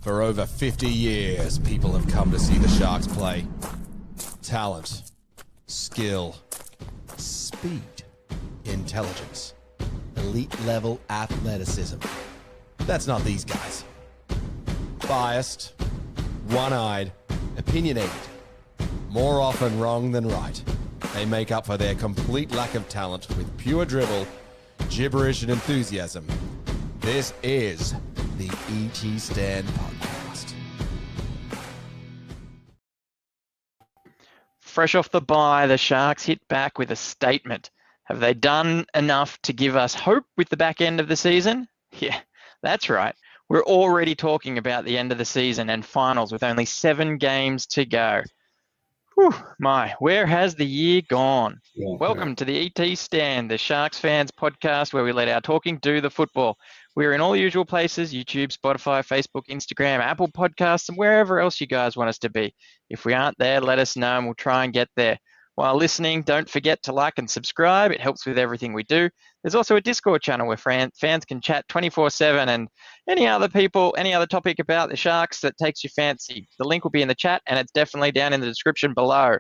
For over 50 years, people have come to see the Sharks play. Talent, skill, speed, intelligence, elite-level athleticism. That's not these guys. Biased, one-eyed, opinionated. More often wrong than right. They make up for their complete lack of talent with pure dribble, gibberish, and enthusiasm. This is the ET Stand Podcast. Fresh off the bye, the Sharks hit back with a statement. Have they done enough to give us hope with the back end of the season? Yeah, that's right. We're already talking about the end of the season and finals with only 7 games to go. Whew, where has the year gone? Welcome to the ET Stand, the Sharks fans podcast where we let our talking do the football. We're in all the usual places, YouTube, Spotify, Facebook, Instagram, Apple Podcasts, and wherever else you guys want us to be. If we aren't there, let us know and we'll try and get there. While listening, don't forget to like and subscribe. It helps with everything we do. There's also a Discord channel where fans can chat 24/7 and any other topic about the Sharks that takes your fancy. The link will be in the chat and it's definitely down in the description below.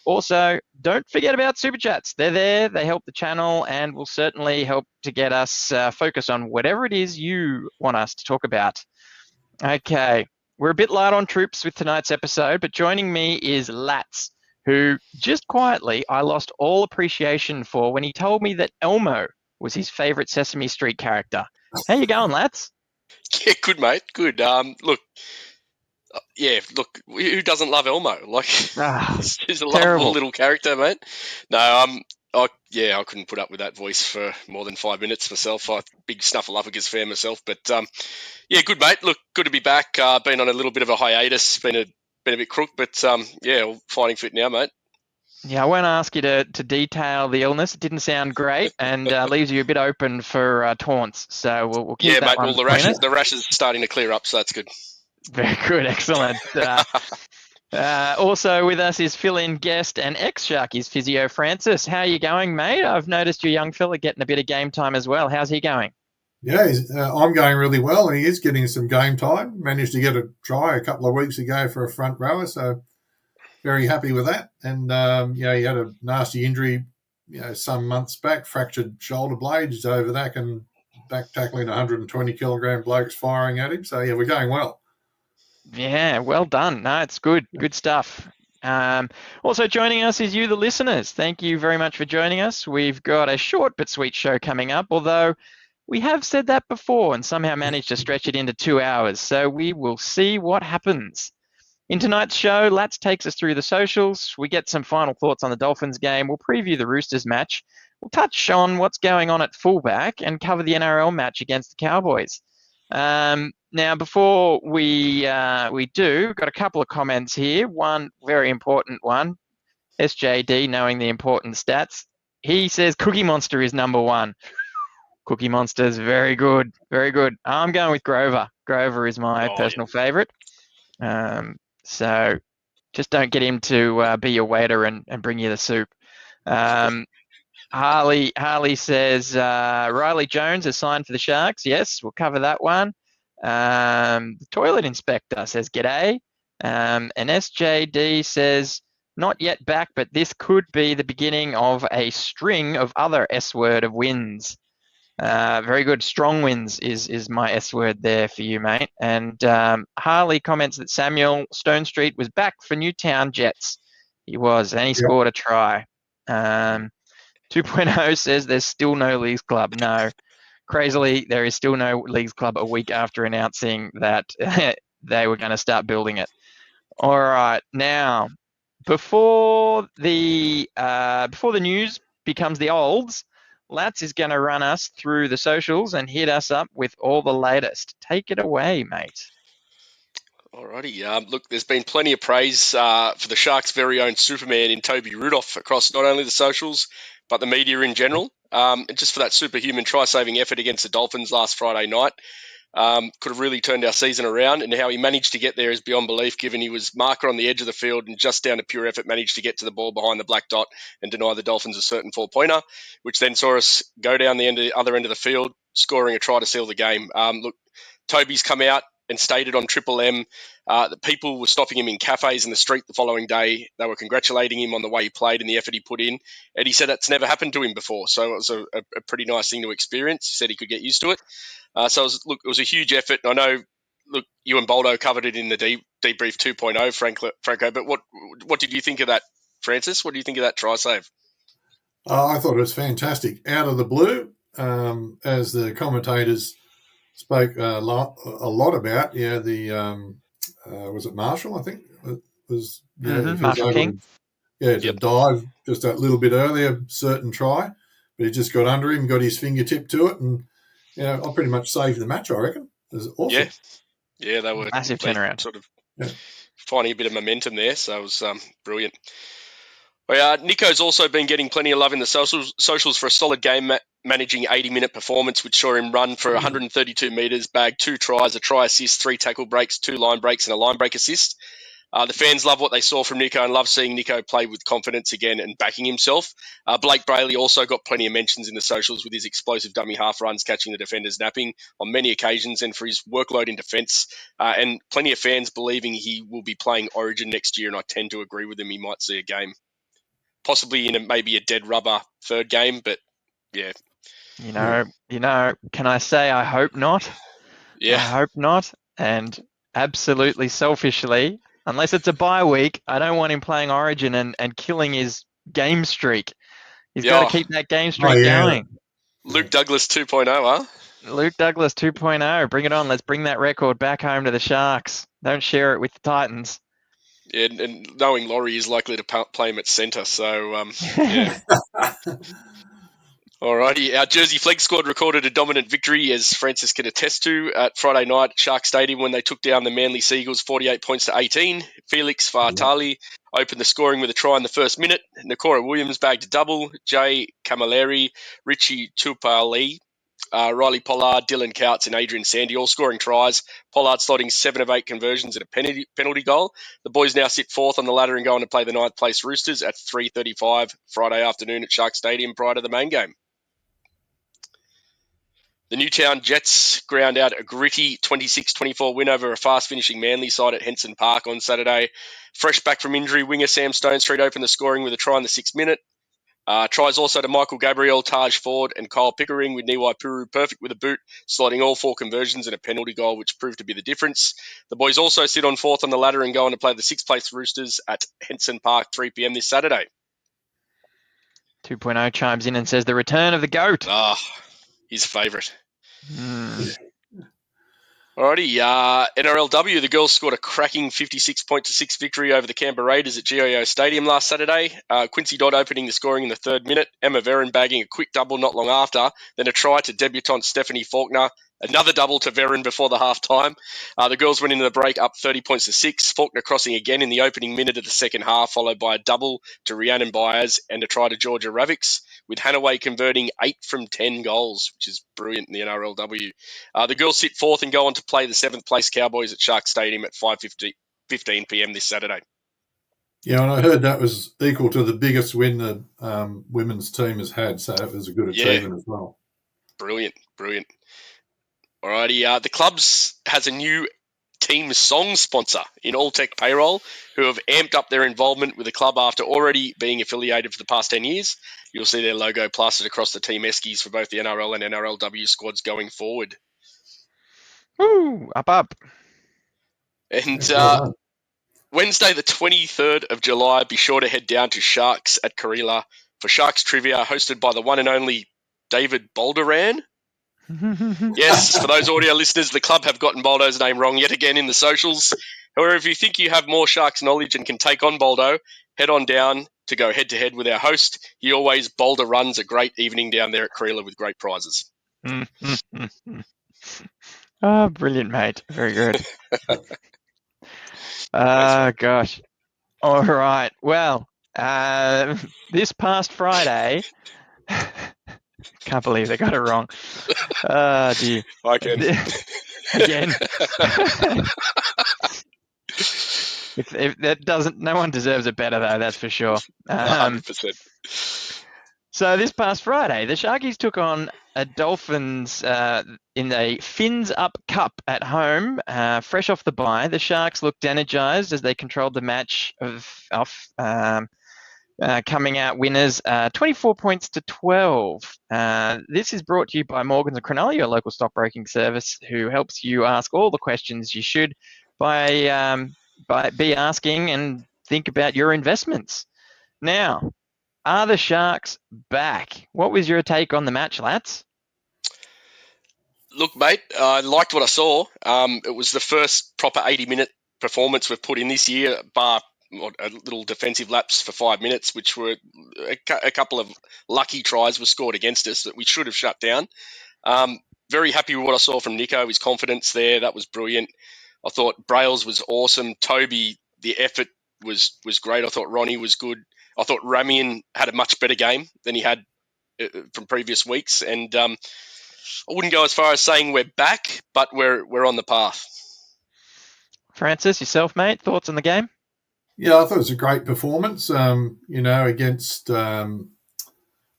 Also, don't forget about Super Chats. They're there, they help the channel and will certainly help to get us focused on whatever it is you want us to talk about. Okay, we're a bit light on troops with tonight's episode, but joining me is Lats, who just quietly I lost all appreciation for when he told me that Elmo was his favourite Sesame Street character. How you going, Lats? Yeah, good, mate. Good. Look, who doesn't love Elmo? Like, he's a lovable little character, mate. No, I couldn't put up with that voice for more than 5 minutes myself. I'm a big Snuffleupagus fan myself, but yeah, good, mate. Look, good to be back. Been on a little bit of a hiatus. Been a bit crook, but all fighting fit now, mate. Yeah, I won't ask you to detail the illness. It didn't sound great and leaves you a bit open for taunts. So we'll keep that one. Yeah, mate. The rash is starting to clear up, so that's good. Very good, excellent. Also with us is fill-in guest and ex-Sharkies physio Francis. How are you going, mate? I've noticed your young fella getting a bit of game time as well. How's he going? Yeah, I'm going really well, and he is getting some game time. Managed to get a try a couple of weeks ago for a front rower, so very happy with that. And he had a nasty injury, some months back, fractured shoulder blades over that, and back tackling 120 kilogram blokes firing at him. So yeah, we're going well. Yeah, well done. No, it's good. Good stuff. Also joining us is you, the listeners. Thank you very much for joining us. We've got a short but sweet show coming up, although we have said that before and somehow managed to stretch it into 2 hours. So we will see what happens. In tonight's show, Lats takes us through the socials. We get some final thoughts on the Dolphins game. We'll preview the Roosters match. We'll touch on what's going on at fullback and cover the NRL match against the Cowboys. Now, before we do, got a couple of comments here. One very important one. SJD, knowing the important stats, he says Cookie Monster is number 1. Cookie Monster is very good, very good. I'm going with Grover. Grover is my personal favourite. So just don't get him to be your waiter and bring you the soup. Harley says Riley Jones is signed for the Sharks. Yes, we'll cover that one. The toilet inspector says g'day. And SJD says not yet back, but this could be the beginning of a string of other S-word of wins. Very good. Strong wins is my S-word there for you, mate. And Harley comments that Samuel Stonestreet was back for Newtown Jets. He was, and he scored a try. 2.0 says there's still no Leagues Club. No. Crazily, there is still no Leagues Club a week after announcing that they were going to start building it. All right. Now, before the news becomes the olds, Lats is going to run us through the socials and hit us up with all the latest. Take it away, mate. Alrighty. Look, there's been plenty of praise for the Sharks' very own Superman in Toby Rudolph across not only the socials, but the media in general. And just for that superhuman try-saving effort against the Dolphins last Friday night. Could have really turned our season around, and how he managed to get there is beyond belief, given he was marker on the edge of the field and just down to pure effort managed to get to the ball behind the black dot and deny the Dolphins a certain 4-pointer, which then saw us go down the other end of the field, scoring a try to seal the game. Look, Toby's come out and stated on Triple M that people were stopping him in cafes in the street the following day. They were congratulating him on the way he played and the effort he put in. And he said that's never happened to him before. So it was a pretty nice thing to experience. He said he could get used to it. So it was a huge effort. I know, you and Boldo covered it in the debrief 2.0, Franko. But what did you think of that, Francis? What do you think of that try save? I thought it was fantastic. Out of the blue, as the commentators spoke a lot about, was it Marshall, I think? It was, Marshall King. To dive just that little bit earlier, certain try, but he just got under him, got his fingertip to it, and I pretty much saved the match, I reckon. It was awesome. Yeah, they were massive turnaround. Sort of finding a bit of momentum there, so it was brilliant. Well, Nicho's also been getting plenty of love in the socials for a solid game managing 80-minute performance, which saw him run for 132 metres, bag 2 tries, a try assist, 3 tackle breaks, 2 line breaks, and a line break assist. The fans love what they saw from Nicho and love seeing Nicho play with confidence again and backing himself. Blake Brayley also got plenty of mentions in the socials with his explosive dummy half runs, catching the defenders napping on many occasions, and for his workload in defence. And plenty of fans believing he will be playing Origin next year, and I tend to agree with him. He might see a game. Possibly in maybe a dead rubber third game, but yeah. Can I say I hope not? Yeah. I hope not. And absolutely selfishly, unless it's a bye week, I don't want him playing Origin and killing his game streak. He's got to keep that game streak going. Luke Douglas 2.0, huh? Luke Douglas 2.0. Bring it on. Let's bring that record back home to the Sharks. Don't share it with the Titans. Yeah, and knowing Laurie is likely to play him at centre, so yeah. Alrighty, our Jersey Flag squad recorded a dominant victory, as Francis can attest to, at Friday night at Shark Stadium when they took down the Manly Seagulls 48 points to 18. Felix Fatali opened the scoring with a try in the first minute. Nakora Williams bagged a double. Jay Camilleri, Richie Tupali, Riley Pollard, Dylan Couts, and Adrian Sandy all scoring tries. Pollard slotting 7 of 8 conversions and a penalty goal. The boys now sit 4th on the ladder and go on to play the 9th place Roosters at 3:35 Friday afternoon at Shark Stadium prior to the main game. The Newtown Jets ground out a gritty 26-24 win over a fast-finishing Manly side at Henson Park on Saturday. Fresh back from injury, winger Sam Stone Street opened the scoring with a try in the 6th minute. Tries also to Michael Gabriel, Taj Ford, and Kyle Pickering, with Niwai Puru perfect with a boot, slotting all 4 conversions and a penalty goal, which proved to be the difference. The boys also sit on 4th on the ladder and go on to play the 6th place Roosters at Henson Park 3 p.m. this Saturday. 2.0 chimes in and says the return of the GOAT. His favourite. Alrighty, NRLW, the girls scored a cracking 56-6 victory over the Canberra Raiders at GIO Stadium last Saturday. Quincy Dodd opening the scoring in the 3rd minute, Emma Veron bagging a quick double not long after, then a try to debutante Stephanie Faulkner, another double to Veron before the half-time. The girls went into the break up 30 points to 6, Faulkner crossing again in the opening minute of the second half, followed by a double to Rhiannon Byers and a try to Georgia Ravics, with Hanaway converting 8 from 10 goals, which is brilliant in the NRLW. The girls sit 4th and go on to play the 7th place Cowboys at Shark Stadium at 5:15 p.m. this Saturday. Yeah, and I heard that was equal to the biggest win the women's team has had, so that was a good achievement as well. Brilliant. Alrighty, the clubs has a new team song sponsor in All Tech Payroll, who have amped up their involvement with the club after already being affiliated for the past 10 years. You'll see their logo plastered across the team eskies for both the NRL and NRLW squads going forward. Woo, up. And Wednesday, the 23rd of July, be sure to head down to Sharks at Karila for Sharks Trivia, hosted by the one and only David Bolderan. Yes, for those audio listeners, the club have gotten Boldo's name wrong yet again in the socials. However, if you think you have more Sharks knowledge and can take on Boldo, head on down to go head-to-head with our host. He always Boulder runs a great evening down there at Karila with great prizes. Oh, brilliant, mate. Very good. Gosh. All right. Well, this past Friday... Can't believe they got it wrong. Oh, dear. I can. Again. if that doesn't... No one deserves it better, though, that's for sure. 100%. So this past Friday, the Sharkies took on a Dolphins in the Fins Up Cup at home, fresh off the bye. The Sharks looked energised as they controlled the match coming out winners, 24 points to 12. This is brought to you by Morgans and Cronulla, your local stockbroking service, who helps you ask all the questions you should by be asking and think about your investments. Now, are the Sharks back? What was your take on the match, lads? Look, mate, I liked what I saw. It was the first proper 80-minute performance we've put in this year, bar a little defensive lapse for 5 minutes, which were a couple of lucky tries were scored against us that we should have shut down. Very happy with what I saw from Nicho, his confidence there. That was brilliant. I thought Brails was awesome. Toby, the effort was great. I thought Ronnie was good. I thought Ramian had a much better game than he had from previous weeks. And I wouldn't go as far as saying we're back, but we're on the path. Francis, yourself, mate, thoughts on the game? Yeah, I thought it was a great performance. Against Melbourne,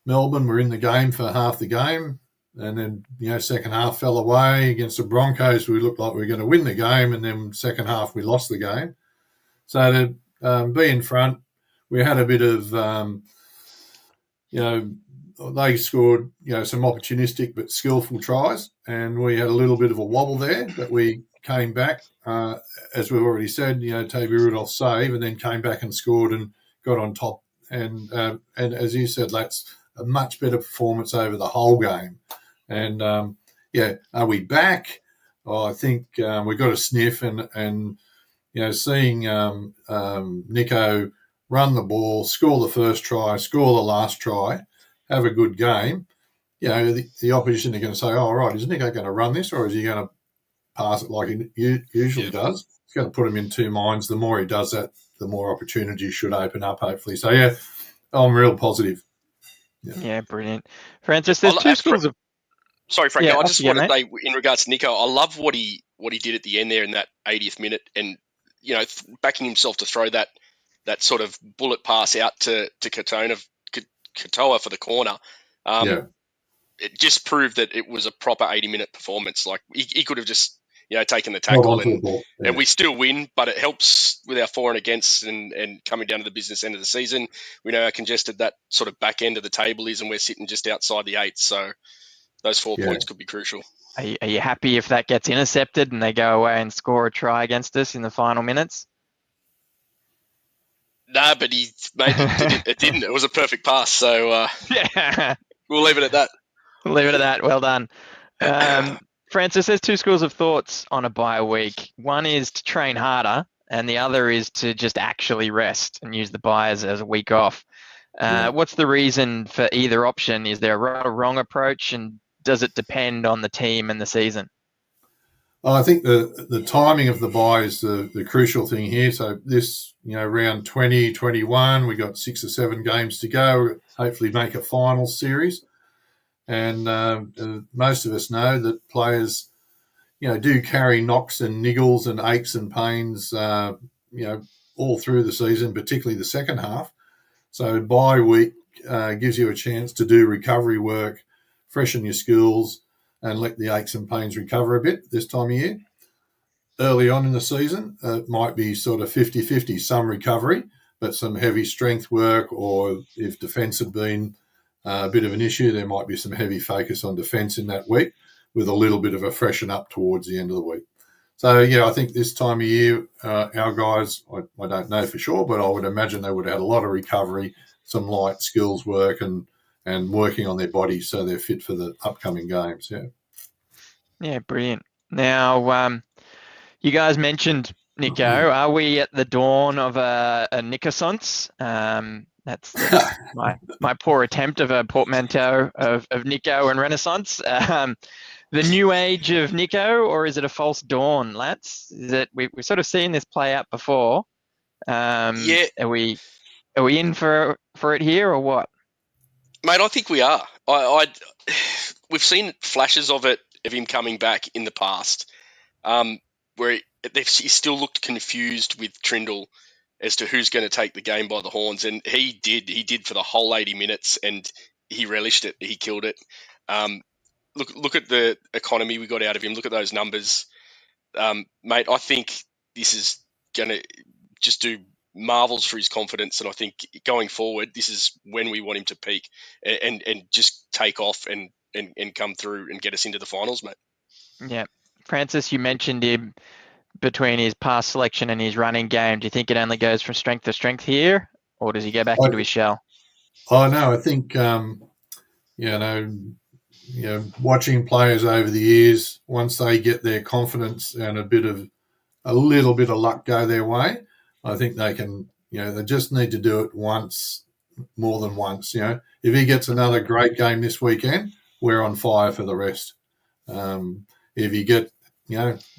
we're in the game for half the game. And then, second half fell away. Against the Broncos, we looked like we were going to win the game. And then second half, we lost the game. So to be in front, we had a bit of, they scored, some opportunistic but skillful tries. And we had a little bit of a wobble there, but we came back, as we've already said, Toby Rudolph's save, and then came back and scored and got on top. And as you said, that's a much better performance over the whole game. And, are we back? Oh, I think we got a sniff and seeing Nicho run the ball, score the first try, score the last try, have a good game, the opposition are going to say, oh, all right, is Nicho going to run this or is he going to pass it like he usually does? It's going to put him in two minds. The more he does that, the more opportunities should open up, hopefully. So, I'm real positive. Yeah, brilliant. Francis, there's two schools of... Sorry, Franko, I just want to say in regards to Nicho, I love what he did at the end there in that 80th minute and, backing himself to throw that sort of bullet pass out to Katoa for the corner. It just proved that it was a proper 80-minute performance. Like he could have just, taken the tackle and we still win, but it helps with our for and against and coming down to the business end of the season. We know how congested that sort of back end of the table is and we're sitting just outside the 8. So those 4 points could be crucial. Are you happy if that gets intercepted and they go away and score a try against us in the final minutes? No, but it didn't. It was a perfect pass. So we'll leave it at that. We'll leave it at that. Well done. Francis, there's two schools of thoughts on a bye week. One is to train harder and the other is to just actually rest and use the bye as a week off. What's the reason for either option? Is there a right or wrong approach and does it depend on the team and the season? I think the timing of the bye is the crucial thing here. So this, round 20, 21, we got 6 or 7 games to go, hopefully make a final series. And most of us know that players, do carry knocks and niggles and aches and pains, all through the season, particularly the second half. So bye week gives you a chance to do recovery work, freshen your skills, and let the aches and pains recover a bit this time of year. Early on in the season, it might be sort of 50-50, some recovery, but some heavy strength work, or if defence had been a bit of an issue, there might be some heavy focus on defence in that week with a little bit of a freshen up towards the end of the week. So, I think this time of year, our guys, I don't know for sure, but I would imagine they would have had a lot of recovery, some light skills work and working on their bodies so they're fit for the upcoming games, Yeah, brilliant. Now, you guys mentioned Nicho. Are we at the dawn of a Nichossance? That's my poor attempt of a portmanteau of Nicho and Renaissance. The new age of Nicho, or is it a false dawn, lads? Is it we've sort of seen this play out before? Are we in for it here or what? Mate, I think we are. We've seen flashes of him coming back in the past, where he still looked confused with Trindle as to who's going to take the game by the horns, and he did for the whole 80 minutes, and he relished it. He killed it. Look at the economy we got out of him. Look at those numbers, mate. I think this is going to just do marvels for his confidence, and I think going forward, this is when we want him to peak and just take off and come through and get us into the finals, mate. Yeah. Francis, you mentioned him between his pass selection and his running game. Do you think it only goes from strength to strength here, or does he go back into his shell? Oh, no, I think, watching players over the years, once they get their confidence and a little bit of luck go their way, I think they can, they just need to do it once, more than once. If he gets another great game this weekend, we're on fire for the rest. If he get,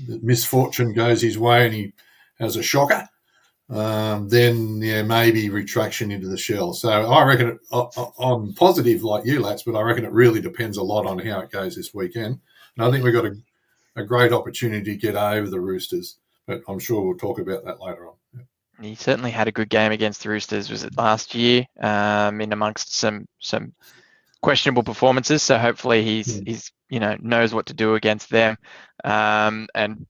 misfortune goes his way and he has a shocker, then maybe retraction into the shell. So I reckon I'm positive like you, Lats, but I reckon it really depends a lot on how it goes this weekend. And I think we've got a great opportunity to get over the Roosters, but I'm sure we'll talk about that later on. Yeah. He certainly had a good game against the Roosters. Was it last year? In amongst some questionable performances. So hopefully he's knows what to do against them, and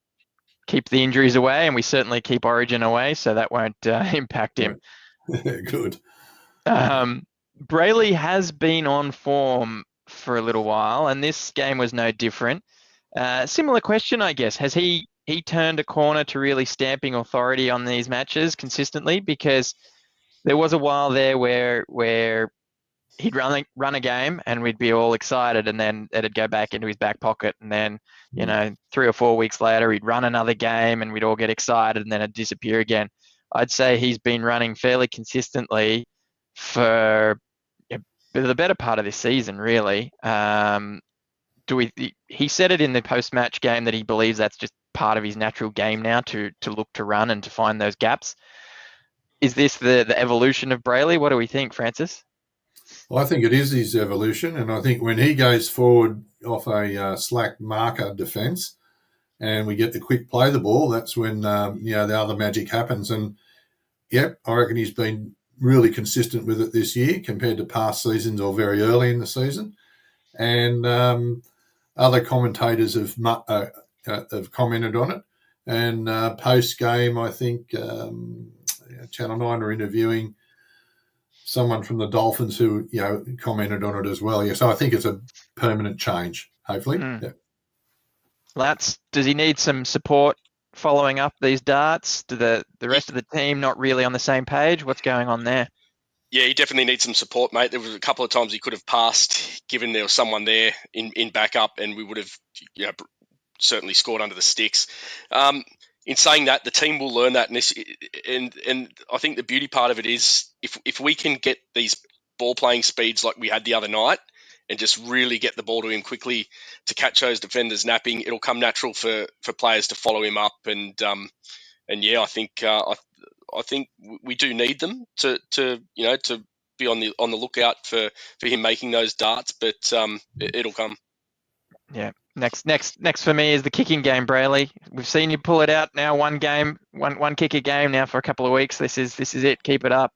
keep the injuries away. And we certainly keep Origin away, so that won't impact him. Good. Brayley has been on form for a little while, and this game was no different. Similar question, I guess. Has he turned a corner to really stamping authority on these matches consistently? Because there was a while there where he'd run a game and we'd be all excited, and then it'd go back into his back pocket, and then 3 or 4 weeks later he'd run another game and we'd all get excited, and then it'd disappear again. I'd say he's been running fairly consistently for the better part of this season, really. He said it in the post-match game that he believes that's just part of his natural game now to look to run and to find those gaps. Is this the evolution of Brayley? What do we think, Francis? Well, I think it is his evolution, and I think when he goes forward off a slack marker defence and we get the quick play the ball, that's when the other magic happens. And I reckon he's been really consistent with it this year compared to past seasons or very early in the season. And other commentators have commented on it. And post game, I think Channel 9 are interviewing someone from the Dolphins who commented on it as well. Yeah, so I think it's a permanent change. Hopefully. Yeah. Lats, does he need some support following up these darts? Do the rest of the team not really on the same page? What's going on there? Yeah, he definitely needs some support, mate. There was a couple of times he could have passed, given there was someone there in backup, and we would have certainly scored under the sticks. In saying that, the team will learn that, and I think the beauty part of it is if we can get these ball playing speeds like we had the other night, and just really get the ball to him quickly to catch those defenders napping, it'll come natural for players to follow him up. And I think we do need them to be on the lookout for him making those darts, but it'll come. Yeah. Next for me is the kicking game, Brayley. We've seen you pull it out now. One kick a game now for a couple of weeks. This is it. Keep it up.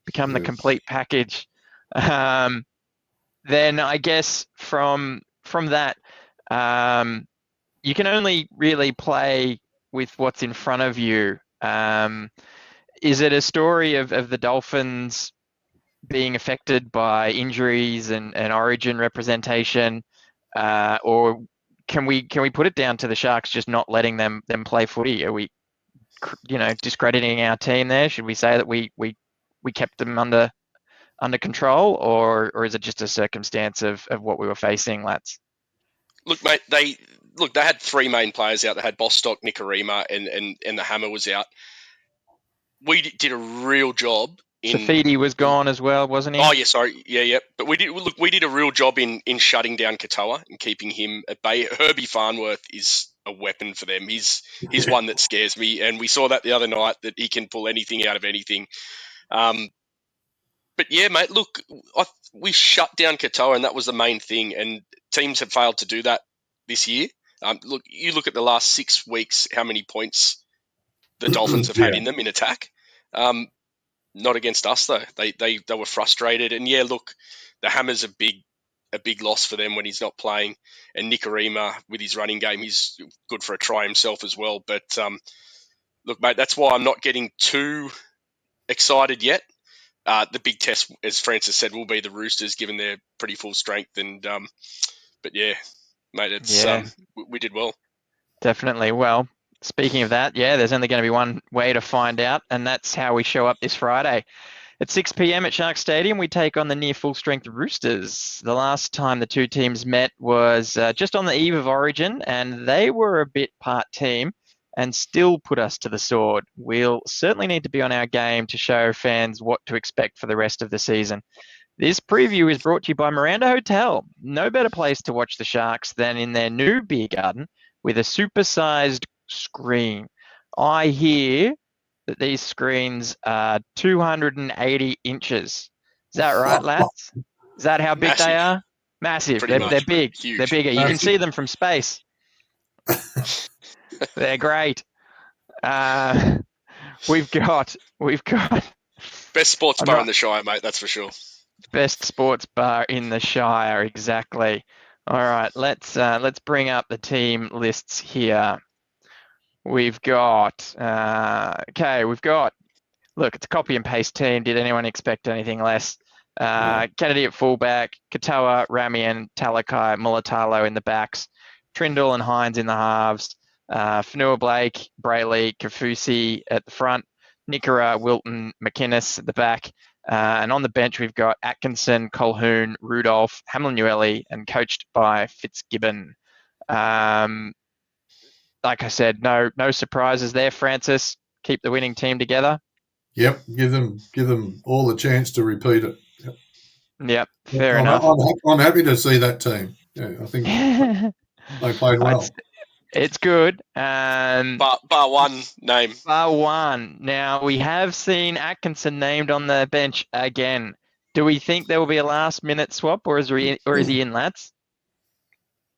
Become the complete package. Then I guess from that, you can only really play with what's in front of you. Is it a story of the Dolphins being affected by injuries and Origin representation, or can we put it down to the Sharks just not letting them play footy? Are we, discrediting our team there? Should we say that we kept them under control, or is it just a circumstance of what we were facing, Lats? Look, mate, they had 3 main players out. They had Bostock, Nikorima, and the Hammer was out. We did a real job. Safidi was gone as well, wasn't he? Oh, yeah, sorry. Yeah. But we did a real job in shutting down Katoa and keeping him at bay. Herbie Farnworth is a weapon for them. He's one that scares me, and we saw that the other night, that he can pull anything out of anything. But yeah, mate, look, we shut down Katoa, and that was the main thing, and teams have failed to do that this year. You look at the last 6 weeks, how many points the Dolphins have had in them in attack. not against us though. They were frustrated, and yeah, look, the Hammer's a big loss for them when he's not playing, and Nicho with his running game, he's good for a try himself as well. But look, mate, that's why I'm not getting too excited yet. The big test, as Francis said, will be the Roosters, given their pretty full strength. And but yeah, mate, it's we did well. Definitely. Well, speaking of that, there's only going to be one way to find out, and that's how we show up this Friday. At 6 p.m. at Shark Stadium, we take on the near full-strength Roosters. The last time the two teams met was just on the eve of Origin, and they were a bit part team and still put us to the sword. We'll certainly need to be on our game to show fans what to expect for the rest of the season. This preview is brought to you by Miranda Hotel. No better place to watch the Sharks than in their new beer garden with a super-sized screen. I hear that these screens are 280 inches. Is that right, lads? Is that how big they are? Massive. They're big. Huge. They're bigger. You can see them from space. They're great. We've got best sports bar in the Shire, mate. That's for sure. Best sports bar in the Shire, exactly. All right, let's bring up the team lists here. We've got look, it's a copy and paste team. Did anyone expect anything less? Kennedy at fullback, Katoa, Ramian, Talakai, Mulitalo in the backs, Trindle and Hines in the halves, Fanua Blake, Brayley, Kafusi at the front, Nicho, Wilton, McInnes at the back, and on the bench we've got Atkinson, Colhoun, Rudolph, Hamlin-Uele, and coached by Fitzgibbon. Like I said, no surprises there, Francis. Keep the winning team together. Yep, give them all the chance to repeat it. Yep, fair enough. I'm happy to see that team. Yeah, I think they played well. It's good. Bar one name. Bar one. Now, we have seen Atkinson named on the bench again. Do we think there will be a last-minute swap, or is he in, lads?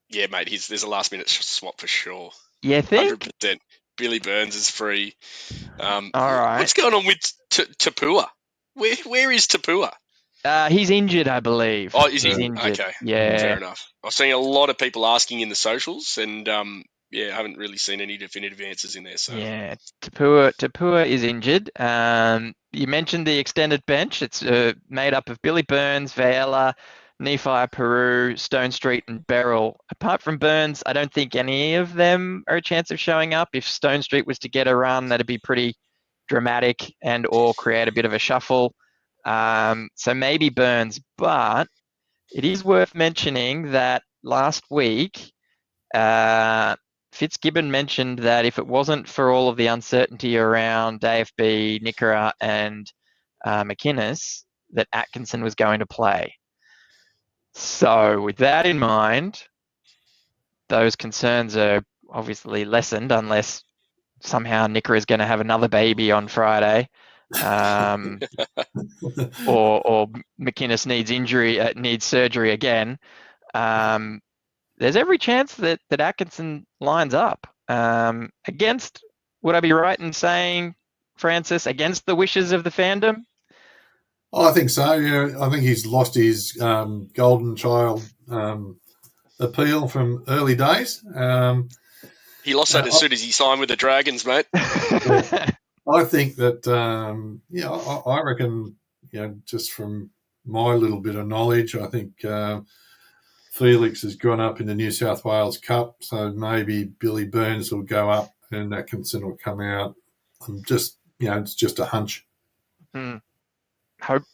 Yeah, mate, there's a last-minute swap for sure. You think? 100%. Billy Burns is free. All right. What's going on with Tapua? Where is Tapua? He's injured, I believe. Oh, is he? Injured. Okay. Yeah. Fair enough. I've seen a lot of people asking in the socials, and I haven't really seen any definitive answers in there. So yeah, Tapua is injured. You mentioned the extended bench. It's made up of Billy Burns, Vela, Nephi, Peru, Stone Street, and Beryl. Apart from Burns, I don't think any of them are a chance of showing up. If Stone Street was to get a run, that'd be pretty dramatic and or create a bit of a shuffle. So maybe Burns, but it is worth mentioning that last week, Fitzgibbon mentioned that if it wasn't for all of the uncertainty around AFB, Nicho, and McInnes, that Atkinson was going to play. So with that in mind, those concerns are obviously lessened unless somehow Nicho is going to have another baby on Friday, or McInnes needs surgery again. There's every chance that Atkinson lines up against. Would I be right in saying, Francis, against the wishes of the fandom? Oh, I think so. Yeah, I think he's lost his golden child appeal from early days. He lost that as soon as he signed with the Dragons, mate. I think that I reckon, just from my little bit of knowledge, I think Felix has gone up in the New South Wales Cup, so maybe Billy Burns will go up and Atkinson will come out. It's just a hunch.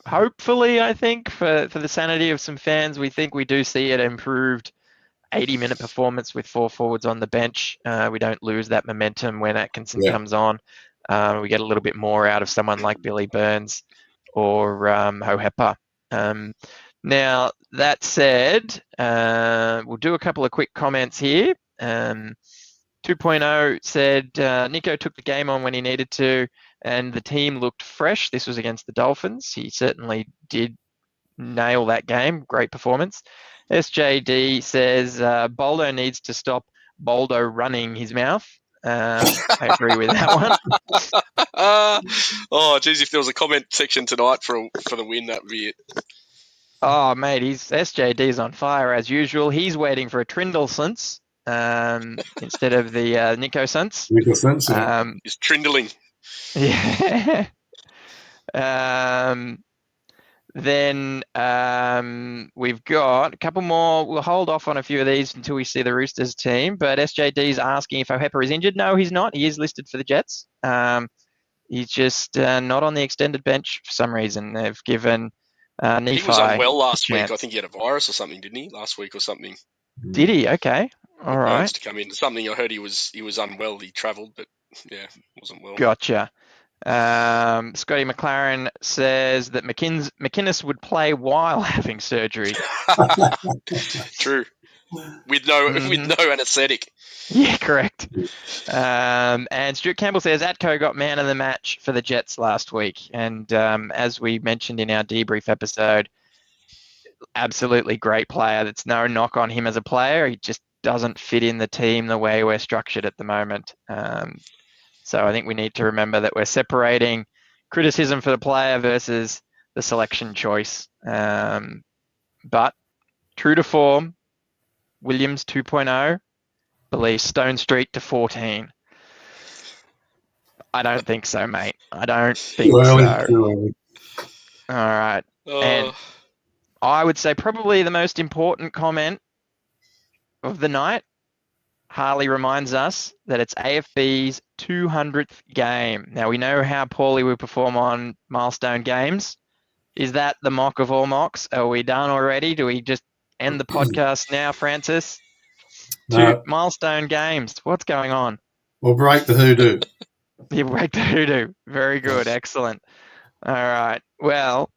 Hopefully, I think, for the sanity of some fans, we think we do see an improved 80-minute performance with four forwards on the bench. We don't lose that momentum when Atkinson comes on. We get a little bit more out of someone like Billy Burns or Hohepa. Now, that said, we'll do a couple of quick comments here. 2.0 said Nicho took the game on when he needed to, and the team looked fresh. This was against the Dolphins. He certainly did nail that game. Great performance. SJD says Boldo needs to stop Boldo running his mouth. I agree with that one. Oh, geez, if there was a comment section tonight for the win, that would be it. Oh, mate, SJD's on fire as usual. He's waiting for a Trindle sense instead of the Nicho sense. He's trindling. Yeah. Then we've got a couple more. We'll hold off on a few of these until we see the Roosters team. But SJD's asking if O'Hepper is injured. No, he's not. He is listed for the Jets. He's just not on the extended bench for some reason. They've given Nephi. He was unwell last week. I think he had a virus or something, didn't he? Last week or something. Did he? Okay. All right. To come in. Something I heard he was unwell. He travelled, but yeah, wasn't well. Gotcha. Scotty McLaren says that McInnes would play while having surgery. True. With no anaesthetic. Yeah, correct. And Stuart Campbell says Atco got man of the match for the Jets last week. And as we mentioned in our debrief episode, absolutely great player. That's no knock on him as a player. He just doesn't fit in the team the way we're structured at the moment. So I think we need to remember that we're separating criticism for the player versus the selection choice. But true to form, Williams 2.0 believes Stone Street to 14. I don't think so, mate. I don't think so. All right. And I would say probably the most important comment of the night, Harley reminds us that it's AFB's 200th game. Now, we know how poorly we perform on milestone games. Is that the mock of all mocks? Are we done already? Do we just end the podcast now, Francis? No. 2 milestone games. What's going on? We'll break the hoodoo. You break the hoodoo. Very good. Excellent. All right. Well,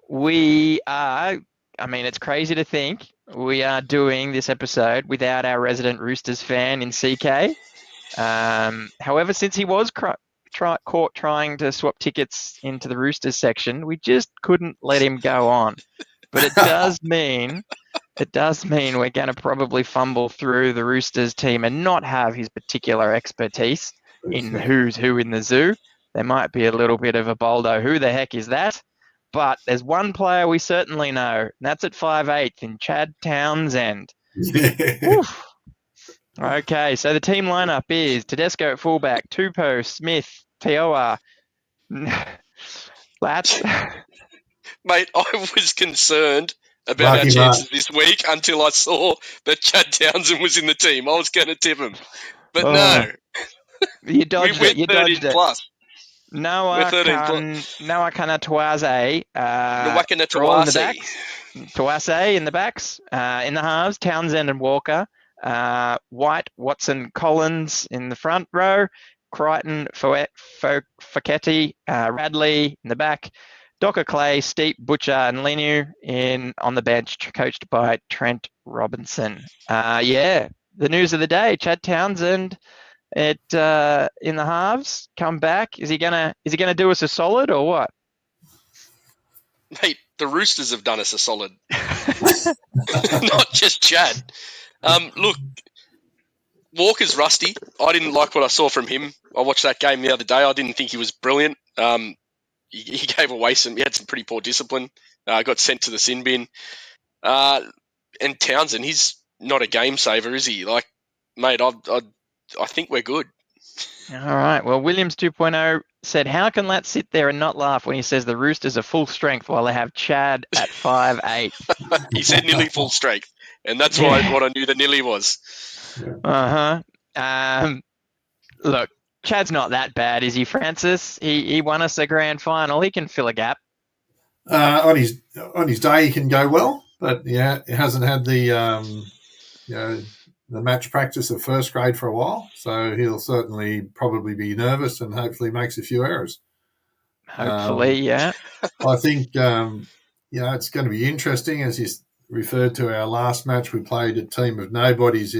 we are, it's crazy to think we are doing this episode without our resident Roosters fan in CK. However, since he was caught trying to swap tickets into the Roosters section, we just couldn't let him go on. But it does mean we're going to probably fumble through the Roosters team and not have his particular expertise in who's who in the zoo. There might be a little bit of a boldo. Who the heck is that? But there's one player we certainly know, and that's at 5'8" in Chad Townsend. Okay, so the team lineup is Tedesco at fullback, Tupou, Smith, Teoa. That's... Mate, I was concerned about our chances this week until I saw that Chad Townsend was in the team. I was going to tip him. But no. You dodged it. You dodged it. Plus. Nawaqanitawase. Nawaqanitawase in the backs. In the halves, Townsend and Walker. White, Watson, Collins in the front row. Crichton, Foketi, Radley in the back. Docker Clay, Steep, Butcher, and Lenu on the bench, coached by Trent Robinson. The news of the day: Chad Townsend in the halves, come back. Is he gonna do us a solid or what? Mate, the Roosters have done us a solid, not just Chad. Look, Walker's rusty. I didn't like what I saw from him. I watched that game the other day. I didn't think he was brilliant. He gave away he had some pretty poor discipline. Got sent to the sin bin. And Townsend, he's not a game saver, is he? Like, mate, I think we're good. All right. Well, Williams 2.0 said, how can Lat sit there and not laugh when he says the Roosters are full strength while they have Chad at 5'8"? He said nearly full strength. And that's what I knew the nearly was. Look, Chad's not that bad, is he, Francis? He won us a grand final. He can fill a gap. On his day, he can go well, but he hasn't had the match practice of first grade for a while, so he'll certainly probably be nervous and hopefully makes a few errors. Hopefully, I think it's going to be interesting, as you referred to our last match. We played a team of nobodies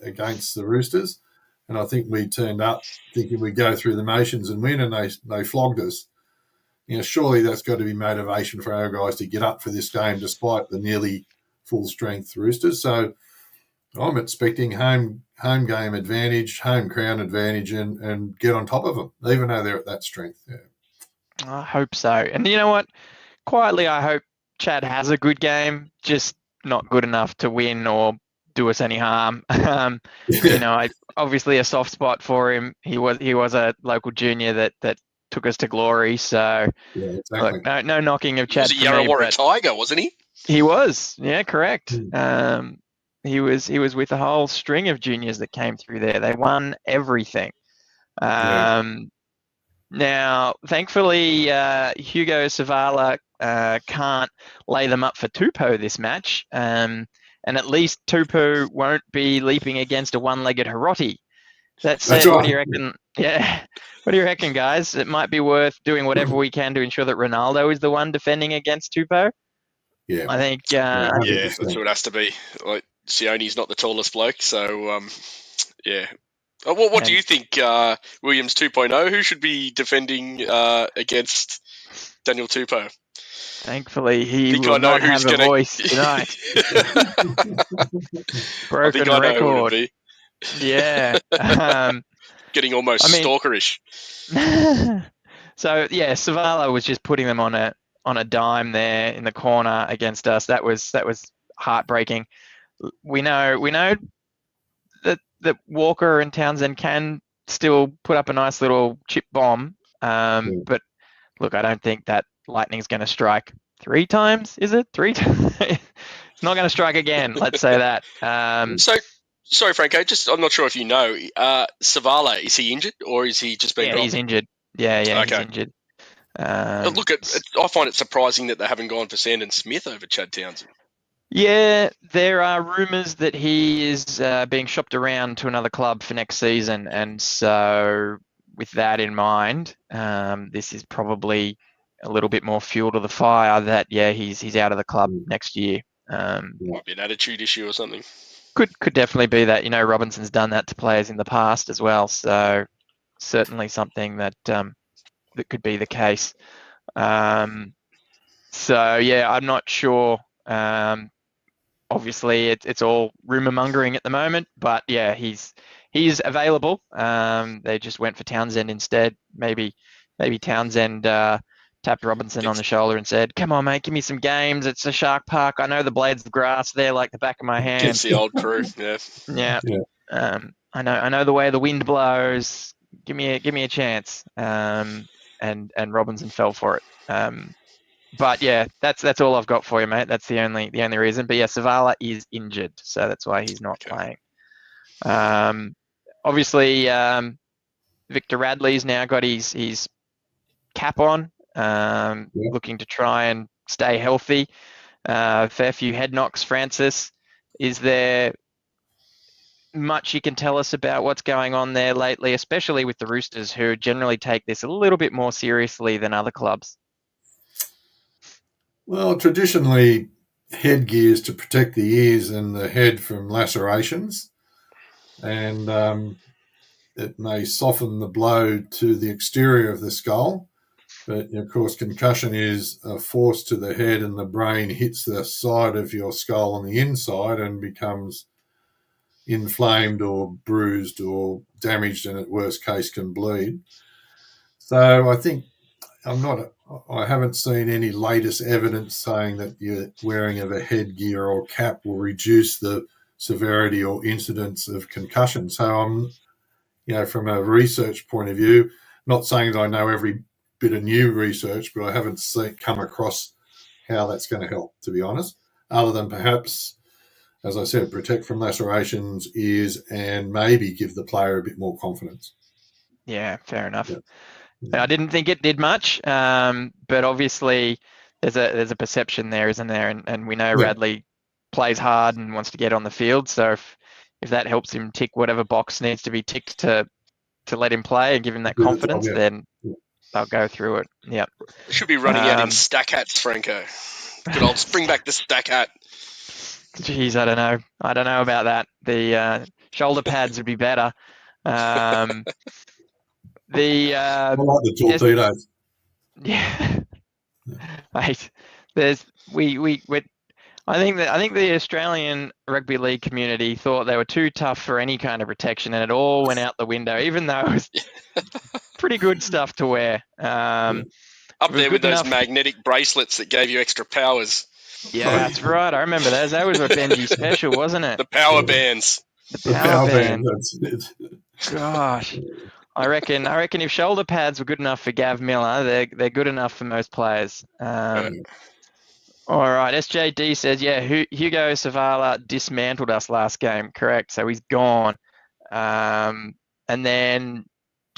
against the Roosters. And I think we turned up thinking we'd go through the motions and win, and they flogged us. Surely that's got to be motivation for our guys to get up for this game despite the nearly full-strength Roosters. So I'm expecting home home game advantage, home ground advantage, and get on top of them, even though they're at that strength. Yeah. I hope so. And you know what? Quietly, I hope Chad has a good game, just not good enough to win or do us any harm. I obviously a soft spot for him. He was a local junior that took us to glory. So Yeah, exactly. look, no knocking of He was Chad a for me, Yarrawarra but Tiger, wasn't he? he was, yeah, correct. Mm. He was with a whole string of juniors that came through there. They won everything. Now, thankfully, Hugo Savala can't lay them up for Tupou this match, and at least Tupou won't be leaping against a one-legged Hiroti. That said, Right. what do you reckon? Yeah, what do you reckon, guys? It might be worth doing whatever we can to ensure that Ronaldo is the one defending against Tupou. Yeah. I think. Yeah, 100%. that's what it has to be. Like, Sione's not the tallest bloke, so yeah. What do you think, Williams 2.0? Who should be defending against Daniel Tupou? Thankfully, he think will I know not who's have a gonna... voice tonight. I think I know who it'll record. be. Yeah. Getting almost stalkerish. So yeah, Savala was just putting them on a dime there in the corner against us. That was heartbreaking. We know that Walker and Townsend can still put up a nice little chip bomb. But look, I don't think that lightning's going to strike 3 times. Is it 3 times? It's not going to strike again. Let's say that. So, sorry, Franko. I'm not sure if you know. Savala, is he injured or is he just been dropped? He's injured. Yeah, okay. He's injured. Look, I find it surprising that they haven't gone for Sandon Smith over Chad Townsend. Yeah, there are rumours that he is being shopped around to another club for next season, and so with that in mind, this is probably a little bit more fuel to the fire that he's out of the club next year. Might be an attitude issue or something. Could definitely be that. Robinson's done that to players in the past as well, so certainly something that that could be the case. I'm not sure. Obviously, it's all rumor mongering at the moment, but yeah, he's available. They just went for Townsend instead. Maybe Townsend tapped Robinson on the shoulder and said, "Come on, mate, give me some games. It's a Shark Park. I know the blades of grass there like the back of my hand." It's the old crew, yeah. Yeah. I know the way the wind blows. Give me a chance. And Robinson fell for it. But yeah, that's all I've got for you, mate. That's the only reason. But yeah, Savala is injured, so that's why he's not playing. Obviously, Victor Radley's now got his cap on, looking to try and stay healthy. Fair few head knocks, Francis. Is there much you can tell us about what's going on there lately, especially with the Roosters, who generally take this a little bit more seriously than other clubs? Well, traditionally, headgear is to protect the ears and the head from lacerations, and it may soften the blow to the exterior of the skull. But, of course, concussion is a force to the head, and the brain hits the side of your skull on the inside and becomes inflamed or bruised or damaged, and at worst case can bleed. So I think I haven't seen any latest evidence saying that the wearing of a headgear or cap will reduce the severity or incidence of concussion. So I'm, from a research point of view, not saying that I know every bit of new research, but I haven't come across how that's going to help, to be honest, other than perhaps, as I said, protect from lacerations, ears, and maybe give the player a bit more confidence. Yeah, fair enough. Yeah. I didn't think it did much, but obviously there's a perception there, isn't there? And we know Radley plays hard and wants to get on the field. So if that helps him tick whatever box needs to be ticked to let him play and give him that confidence, then they'll go through it. Yeah. Should be running out in stack hats, Franko. Good old bring back the stack hat. Geez, I don't know about that. The shoulder pads would be better. I like the torpedoes. Yeah. Mate, I think the Australian rugby league community thought they were too tough for any kind of protection, and it all went out the window, even though it was pretty good stuff to wear. Up It was there with good those enough. magnetic bracelets that gave you extra powers. Yeah, that's right. I remember those. That was what Benji's special, wasn't it? The power bands. The The power power band. band. That's it. Gosh, I reckon if shoulder pads were good enough for Gav Miller, they're good enough for most players. All right, SJD says, yeah, Hugo Savala dismantled us last game. Correct. So he's gone. And then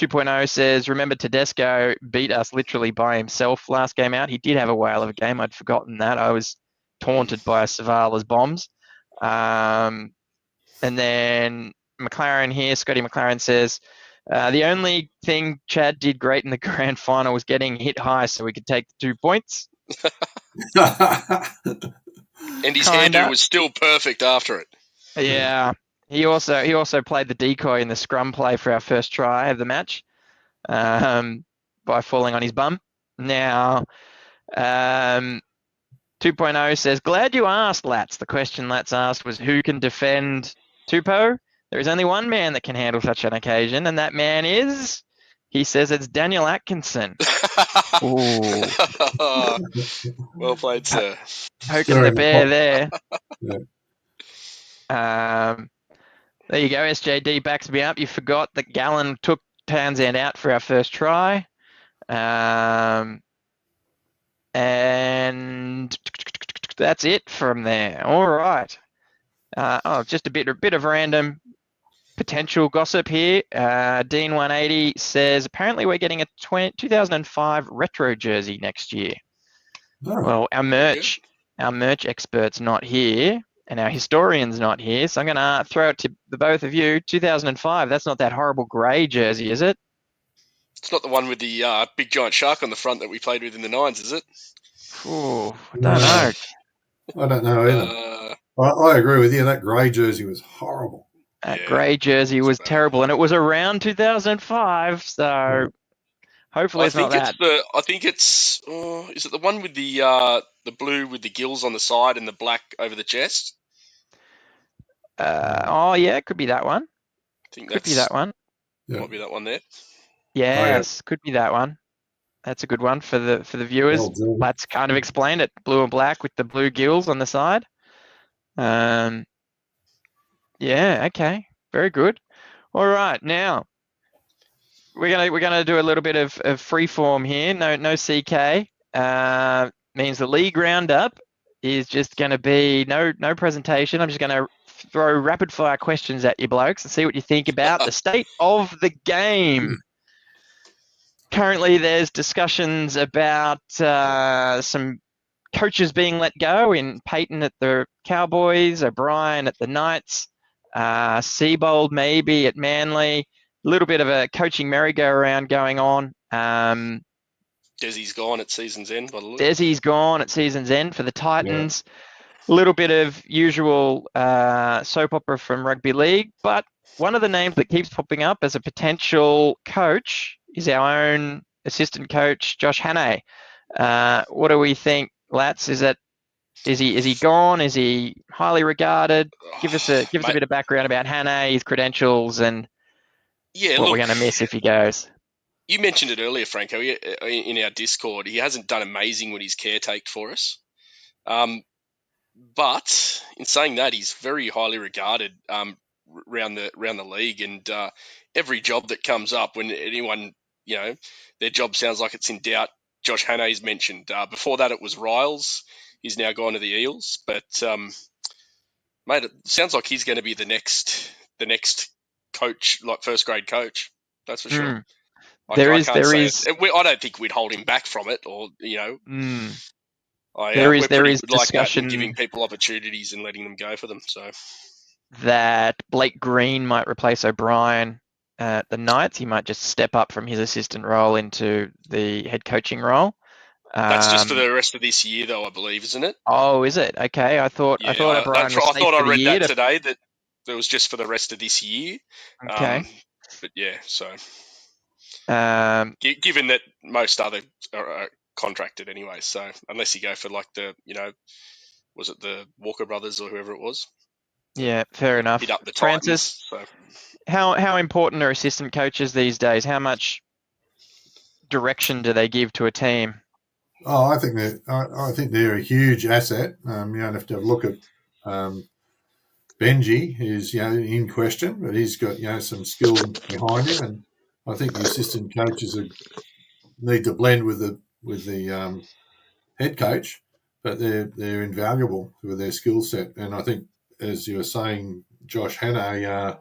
2.0 says, remember Tedesco beat us literally by himself last game out. He did have a whale of a game. I'd forgotten that. I was taunted by Savala's bombs. And then McLaren here, Scotty McLaren says, the only thing Chad did great in the grand final was getting hit high so we could take the 2 points. And his Kinda. hairdo was still perfect after it. Yeah. He also played the decoy in the scrum play for our first try of the match by falling on his bum. Now, 2.0 says, glad you asked, Lats. The question Lats asked was, who can defend Tupou? There is only one man that can handle such an occasion, and that man is, he says it's Daniel Atkinson. Ooh. Well played, sir. Poking the bear there. Yeah. There you go. SJD backs me up. You forgot that Gallen took Townsend out for our first try. And that's it from there. All right. Just a bit of random potential gossip here. Dean 180 says apparently we're getting a 2005 retro jersey next year. Oh. Well, our merch expert's not here, and our historian's not here, so I'm going to throw it to the both of you. 2005. That's not that horrible grey jersey, is it? It's not the one with the big giant shark on the front that we played with in the 90s, is it? Ooh, I don't know. I don't know either. I agree with you. That grey jersey was horrible. That grey jersey was terrible, and it was around 2005, so hopefully it's not that. I think it's. Is it the one with the blue with the gills on the side and the black over the chest? Yeah, it could be that one. Could be that one. Yeah. Might be that one there. Yes, could be that one. That's a good one for the viewers. Let's kind of explain it. Blue and black with the blue gills on the side. Yeah, okay. Very good. All right, now we're gonna do a little bit of free form here. No CK. Means the league roundup is just gonna be no presentation. I'm just gonna throw rapid fire questions at you blokes and see what you think about the state of the game. Currently, there's discussions about some coaches being let go in Payten at the Cowboys, O'Brien at the Knights, Seibold maybe at Manly. A little bit of a coaching merry-go-round going on. Desi's gone at season's end. Desi's gone at season's end for the Titans. A little bit of usual soap opera from rugby league, but one of the names that keeps popping up as a potential coach is our own assistant coach, Josh Hannay. What do we think, Lats? Is he gone? Is he highly regarded? Give us a bit of background about Hannay, his credentials, and what we're going to miss if he goes. You mentioned it earlier, Franko, in our Discord. He hasn't done amazing with his caretaker for us. But in saying that, he's very highly regarded around the league, and every job that comes up, when anyone, their job sounds like it's in doubt, Josh Hannay's mentioned. Before that, it was Riles. He's now gone to the Eels, but mate, it sounds like he's going to be the next coach, like first grade coach. That's for sure. I don't think we'd hold him back from it, or there is discussion like giving people opportunities and letting them go for them. So that Blake Green might replace O'Brien at the Knights. He might just step up from his assistant role into the head coaching role. That's just for the rest of this year, though, I believe, isn't it? Oh, is it? Okay, I thought O'Brien was safe I thought I read that to... today that it was just for the rest of this year. Okay. But yeah, so given that most other are contracted anyway, so unless you go for like the was it the Walker brothers or whoever it was? Yeah, fair enough. Hit up the Francis, Titans. So how important are assistant coaches these days? How much direction do they give to a team? Oh, I think they're a huge asset. You don't have to have a look at Benji, who's in question, but he's got some skill behind him, and I think the assistant coaches need to blend with the head coach, but they're invaluable with their skill set. And I think, as you were saying, Josh Hannay,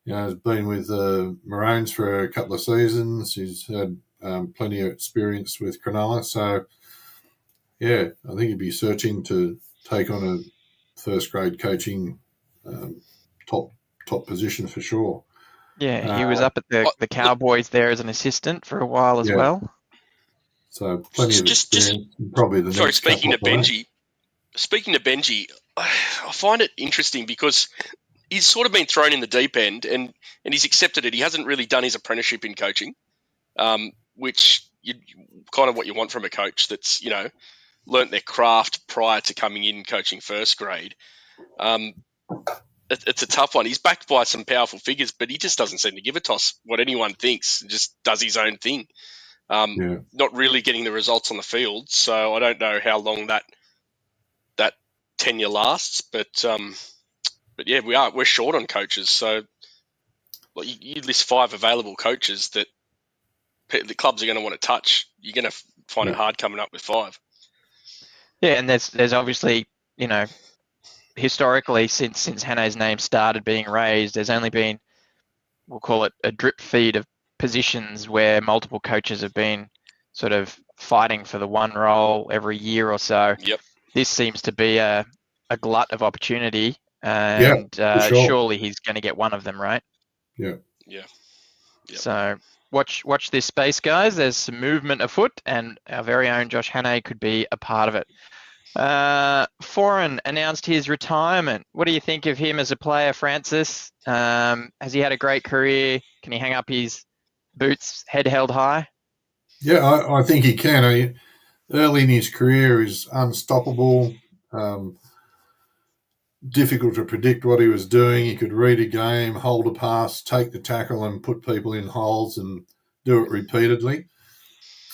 has been with the Maroons for a couple of seasons. He's had plenty of experience with Cronulla, so I think he'd be searching to take on a first grade coaching top position for sure. Yeah, he was up at the Cowboys there as an assistant for a while as well. So plenty of experience. Probably the next. Speaking to Benji, I find it interesting because he's sort of been thrown in the deep end and he's accepted it. He hasn't really done his apprenticeship in coaching, which you kind of what you want from a coach that's learnt their craft prior to coming in coaching first grade. It's a tough one. He's backed by some powerful figures, but he just doesn't seem to give a toss what anyone thinks. Just does his own thing. Not really getting the results on the field. So I don't know how long that tenure lasts, but yeah, we're short on coaches. So you list 5 available coaches that the clubs are going to want to touch. You're going to find it hard coming up with 5. Yeah, and there's obviously historically since Hannay's name started being raised, there's only been, we'll call it a drip feed of positions where multiple coaches have been sort of fighting for the one role every year or so. Yep. This seems to be a glut of opportunity, and surely he's going to get one of them, right? Yeah. Yep. So watch this space, guys. There's some movement afoot, and our very own Josh Hannay could be a part of it. Foran announced his retirement. What do you think of him as a player, Francis? Has he had a great career? Can he hang up his boots, head held high? Yeah, I think he can. Early in his career, is unstoppable. Difficult to predict what he was doing. He could read a game, hold a pass, take the tackle, and put people in holes and do it repeatedly.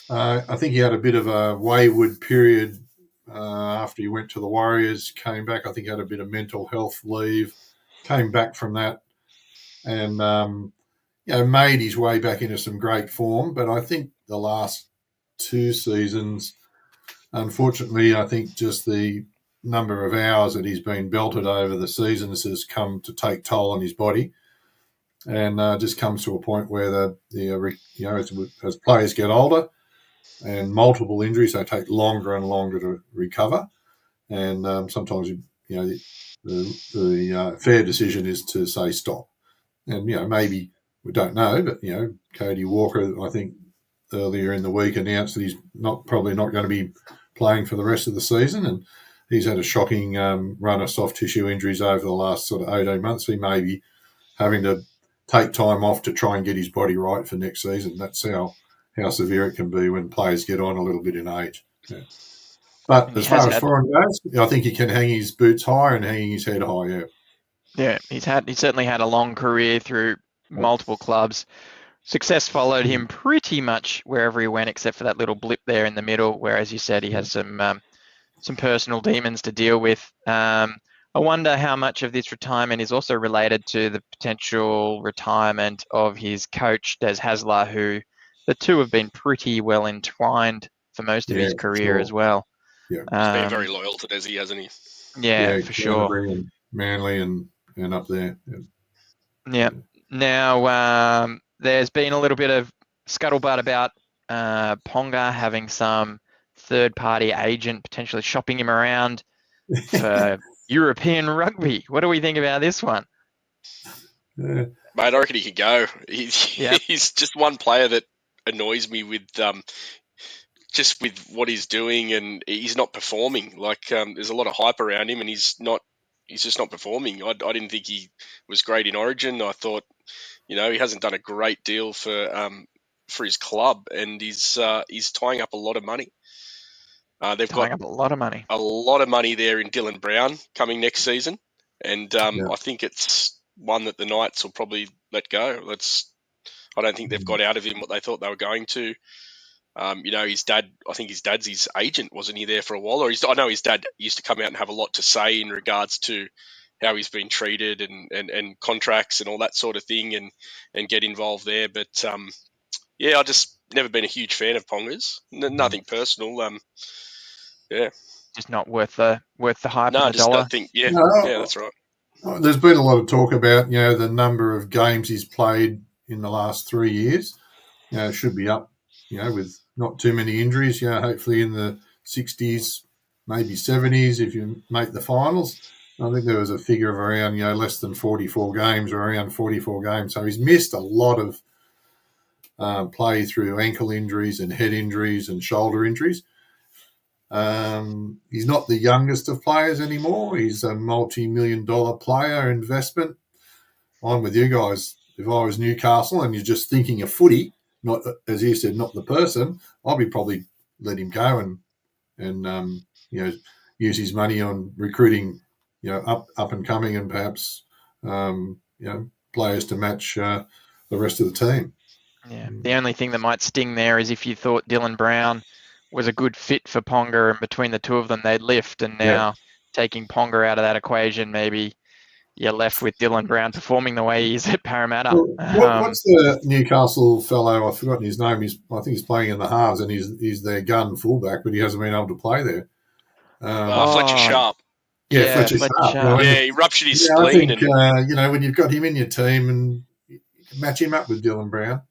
I think he had a bit of a wayward period after he went to the Warriors, came back. I think he had a bit of mental health leave, came back from that, and made his way back into some great form. But I think the last 2 seasons, unfortunately, I think just the number of hours that he's been belted over the seasons has come to take toll on his body, and just comes to a point where as players get older and multiple injuries, they take longer and longer to recover, and sometimes the fair decision is to say stop. And maybe we don't know, but Cody Walker, I think earlier in the week announced that he's probably not going to be playing for the rest of the season, and he's had a shocking run of soft tissue injuries over the last sort of 18 months. He may be having to take time off to try and get his body right for next season. That's how severe it can be when players get on a little bit in age. Yeah. But as far as Foran goes, I think he can hang his boots high and hang his head high, yeah. Yeah, he's certainly had a long career through multiple clubs. Success followed him pretty much wherever he went, except for that little blip there in the middle, where, as you said, he has some personal demons to deal with. I wonder how much of this retirement is also related to the potential retirement of his coach, Des Hasler, who the two have been pretty well entwined for most of his career as well. Yeah, he's been very loyal to Desi, hasn't he? Yeah, for sure. And Manly and up there. Yeah. Now, there's been a little bit of scuttlebutt about Ponga having some third-party agent potentially shopping him around for European rugby. What do we think about this one? Mate, I reckon he could go. He's just one player that annoys me with just with what he's doing, and he's not performing. There's a lot of hype around him, and he's just not performing. I didn't think he was great in Origin. I thought, he hasn't done a great deal for his club, and he's tying up a lot of money. They've Tying got up a lot of money. a lot of money there in Dylan Brown coming next season, and I think it's one that the Knights will probably let go. I don't think they've got out of him what they thought they were going to. His dad, I think his dad's his agent, wasn't he there for a while? I know his dad used to come out and have a lot to say in regards to how he's been treated and contracts and all that sort of thing and get involved there. But I just never been a huge fan of Pongers. Nothing personal. Just not worth the hype No, and I the just dollar. don't think. Yeah, No, that's right. there's been a lot of talk about, the number of games he's played in the last 3 years. It should be up, with not too many injuries, hopefully in the 60s, maybe 70s if you make the finals. I think there was a figure of around, less than 44 games or around 44 games. So he's missed a lot of play through ankle injuries and head injuries and shoulder injuries. He's not the youngest of players anymore. He's a multi-million-dollar player investment. I'm with you guys. If I was Newcastle and you're just thinking of footy, not, as you said, not the person, I'd be probably let him go and use his money on recruiting, up and coming and perhaps players to match the rest of the team. Yeah. The only thing that might sting there is if you thought Dylan Brown was a good fit for Ponga, and between the two of them they'd lift, and now taking Ponga out of that equation, maybe you're left with Dylan Brown performing the way he is at Parramatta. What's the Newcastle fellow? I've forgotten his name. I think he's playing in the halves, and he's their gun fullback, but he hasn't been able to play there. Fletcher Sharp. Fletcher Sharp. Well, he ruptured his I spleen. think when you've got him in your team and you can match him up with Dylan Brown.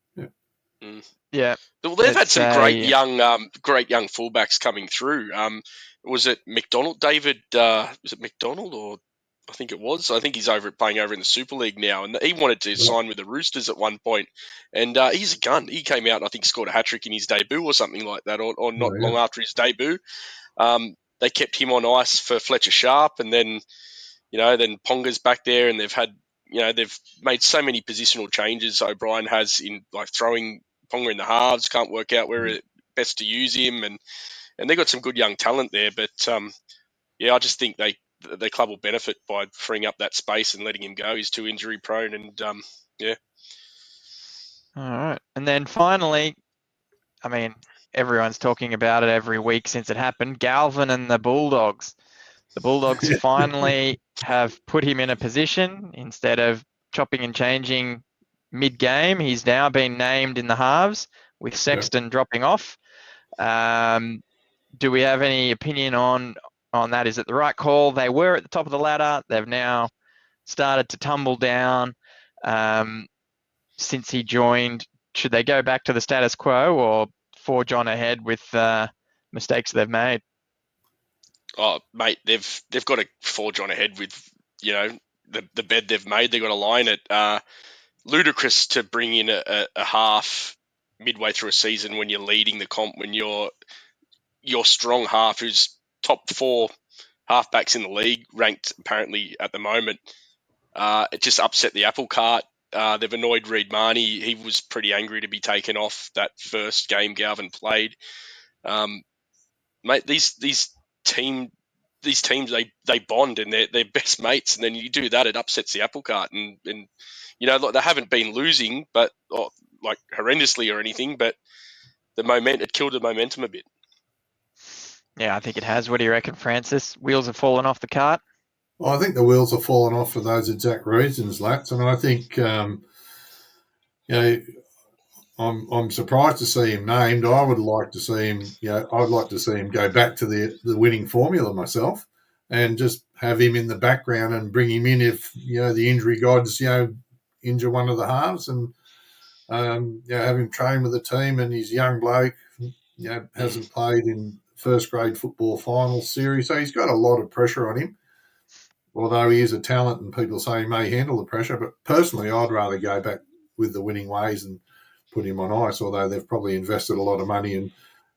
Yeah. Well, they've had some great young fullbacks coming through. Was it McDonald? David? Was it McDonald or? I think it was. I think he's playing over in the Super League now, and he wanted to sign with the Roosters at one point. And he's a gun. He came out and I think scored a hat trick in his debut or something like that, or not long after his debut. They kept him on ice for Fletcher Sharp, and then Ponga's back there, and they've made so many positional changes. O'Brien has in like throwing Ponga in the halves, can't work out where best to use him, and they've got some good young talent there. But I just think the club will benefit by freeing up that space and letting him go. He's too injury prone, and All right, and then finally, I mean, everyone's talking about it every week since it happened. Galvin and the Bulldogs. The Bulldogs finally have put him in a position instead of chopping and changing mid-game. He's now been named in the halves with Sexton dropping off. Do we have any opinion on that? Is it the right call? They were at the top of the ladder. They've now started to tumble down since he joined. Should they go back to the status quo or forge on ahead with mistakes they've made? Oh, mate, they've got to forge on ahead with the bed they've made. They've got to line it. Ludicrous to bring in a half midway through a season when you're leading the comp, when your strong half, who's top 4 halfbacks in the league, ranked apparently at the moment. It just upset the apple cart. They've annoyed Reid Marnie. He was pretty angry to be taken off that first game Galvin played. Mate, these teams they bond and they're best mates, and then you do that, it upsets the apple cart. And they haven't been losing, but like horrendously or anything, but it killed the momentum a bit. Yeah, I think it has. What do you reckon, Francis? Wheels have fallen off the cart? Well, I think the wheels have fallen off for those exact reasons, Lats. I mean, I think I'm surprised to see him named. I would like to see him. I'd like to see him go back to the winning formula myself, and just have him in the background and bring him in if the injury gods injure one of the halves, and have him train with the team. And he's a young bloke, hasn't played in first grade football final series, so he's got a lot of pressure on him. Although he is a talent and people say he may handle the pressure, but personally I'd rather go back with the winning ways and put him on ice, although they've probably invested a lot of money and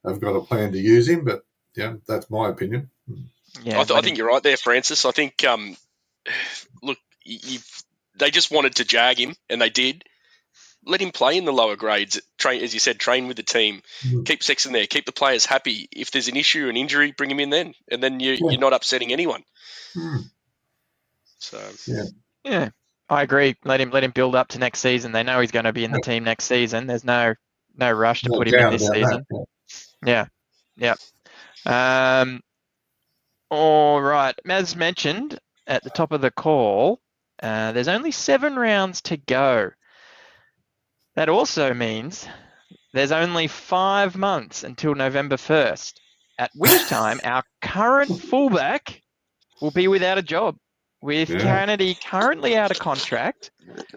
have got a plan to use him. But that's my opinion. Yeah, I think you're right there, Francis. I think look, they just wanted to jag him, and they did. let him play in the lower grades. Train, as you said, train with the team. Keep Sexton there. Keep the players happy. If there's an issue, an injury, bring him in then, and then you're not upsetting anyone. So yeah, I agree. Let him build up to next season. They know he's going to be in the team next season. There's no rush to put him in this season. Yeah. All right. As mentioned at the top of the call, there's only 7 rounds to go. That also means there's only 5 months until November 1st, at which time our current fullback will be without a job. With Kennedy currently out of contract,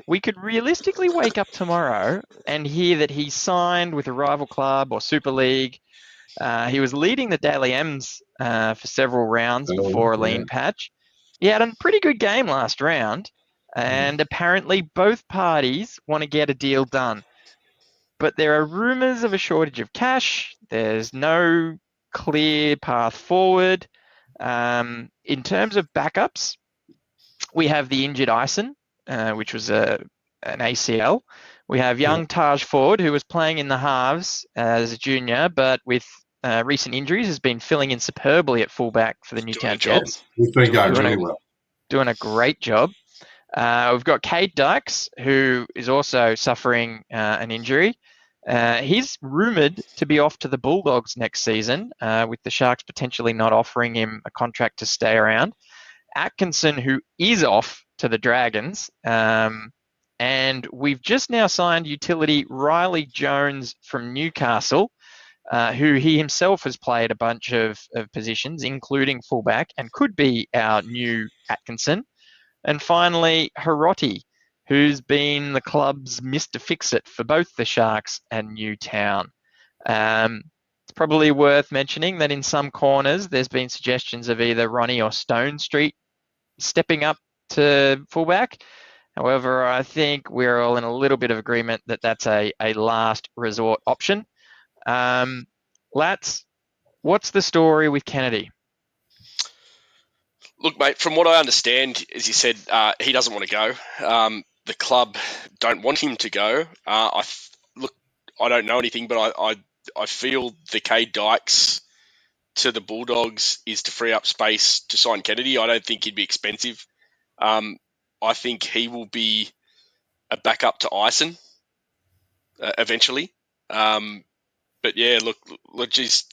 we could realistically wake up tomorrow and hear that he signed with a rival club or Super League. He was leading the Daily M's for several rounds before a lean patch. He had a pretty good game last round, and apparently both parties want to get a deal done. But there are rumours of a shortage of cash. There's no clear path forward. In terms of backups, we have the injured Ison, which was an ACL. We have young Taj Ford, who was playing in the halves as a junior, but with recent injuries has been filling in superbly at fullback for the Newtown Jets. He's been going really well. Doing a great job. We've got Cade Dykes, who is also suffering an injury. He's rumoured to be off to the Bulldogs next season, with the Sharks potentially not offering him a contract to stay around. Atkinson, who is off to the Dragons, and we've just now signed utility Riley Jones from Newcastle, who he himself has played a bunch of positions, including fullback, and could be our new Atkinson. And finally, Hiroti, who's been the club's Mr. Fix-It for both the Sharks and Newtown. It's probably worth mentioning that in some corners, there's been suggestions of either Ronnie or Stone Street stepping up to fullback. However, I think we're all in a little bit of agreement that that's a last resort option. Lats, what's the story with Kennedy? Look, mate, from what I understand, as you said, he doesn't want to go. The club don't want him to go. I don't know anything, but I feel the Cade Dykes to the Bulldogs is to free up space to sign Kennedy. I don't think he'd be expensive. I think he will be a backup to Ison eventually. But yeah, look, geez,